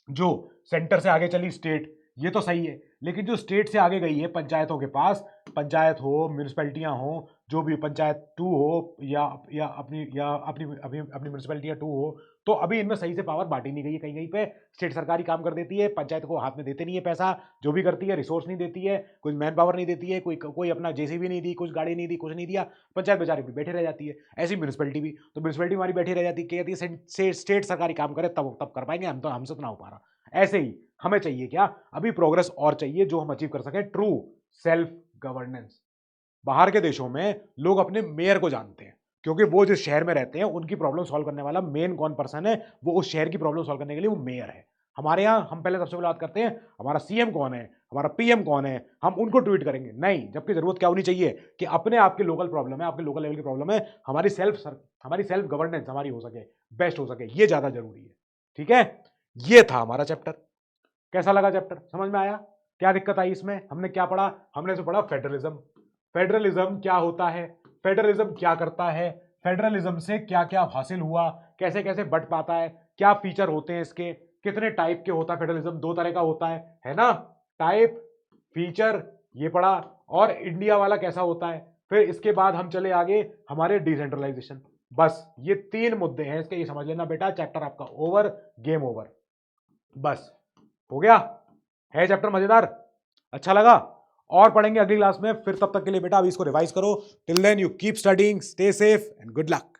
जो सेंटर से आगे चली स्टेट, ये तो सही है, लेकिन जो स्टेट से आगे गई है पंचायतों के पास, पंचायत हो, म्यूनिसिपैलिटियां हो, जो भी पंचायत 2 हो या अपनी म्यूनिसिपैलिटियां 2 हो, तो अभी इनमें सही से पावर बांटी नहीं गई है। कहीं कहीं पे स्टेट सरकारी काम कर देती है, पंचायत को हाथ में देते नहीं है पैसा, जो भी करती है रिसोर्स नहीं देती है, कोई मैन पावर नहीं देती है, कोई अपना जेसीबी नहीं दी, कुछ गाड़ी नहीं दी, कुछ नहीं दिया, पंचायत बेचारी बैठे रह जाती है। ऐसी म्यूनिसिपैलिटी भी, तो म्यूनिसिपैलिटी हमारी बैठी रह जाती है, कहती है स्टेट सरकारी काम करे तब कर पाएंगे, हमसे तो ना हो पा रहा। ऐसे ही हमें चाहिए क्या? अभी प्रोग्रेस और चाहिए जो हम अचीव कर सके, ट्रू सेल्फ गवर्नेंस। बाहर के देशों में लोग अपने मेयर को जानते हैं, क्योंकि वो जिस शहर में रहते हैं उनकी प्रॉब्लम सॉल्व करने वाला मेन कौन पर्सन है, वो उस शहर की प्रॉब्लम सॉल्व करने के लिए वो मेयर है। हमारे यहाँ हम पहले सबसे पहले बात करते हैं हमारा सीएम कौन है, हमारा पीएम कौन है, हम उनको ट्वीट करेंगे। नहीं, जबकि जरूरत क्या होनी चाहिए कि अपने आपके लोकल प्रॉब्लम है, आपके लोकल लेवल की प्रॉब्लम है, हमारी सेल्फ गवर्नेंस हमारी हो सके, बेस्ट हो सके, ये ज्यादा जरूरी है। ठीक है, ये था हमारा चैप्टर। कैसा लगा चैप्टर? समझ में आया? क्या दिक्कत आई इसमें? हमने क्या पढ़ा? हमने से पढ़ा फेडरलिज्म। फेडरलिज्म क्या होता है, फेडरलिज्म क्या करता है, फेडरलिज्म से क्या क्या हासिल हुआ, कैसे कैसे बढ़ पाता है, क्या फीचर होते हैं इसके, कितने टाइप के होता है फेडरलिज्म? 2 तरह का होता है ना? टाइप, फीचर, ये पढ़ा। और इंडिया वाला कैसा होता है? फिर इसके बाद हम चले आगे हमारे डिसेंट्रलाइजेशन। बस ये 3 मुद्दे हैं इसके, ये समझ लेना बेटा, चैप्टर आपका ओवर, गेम ओवर। बस हो गया। है चैप्टर मजेदार? अच्छा लगा? और पढ़ेंगे अगली क्लास में। फिर तब तक के लिए बेटा अभी इसको रिवाइज करो। Till then you keep studying, stay safe and good luck.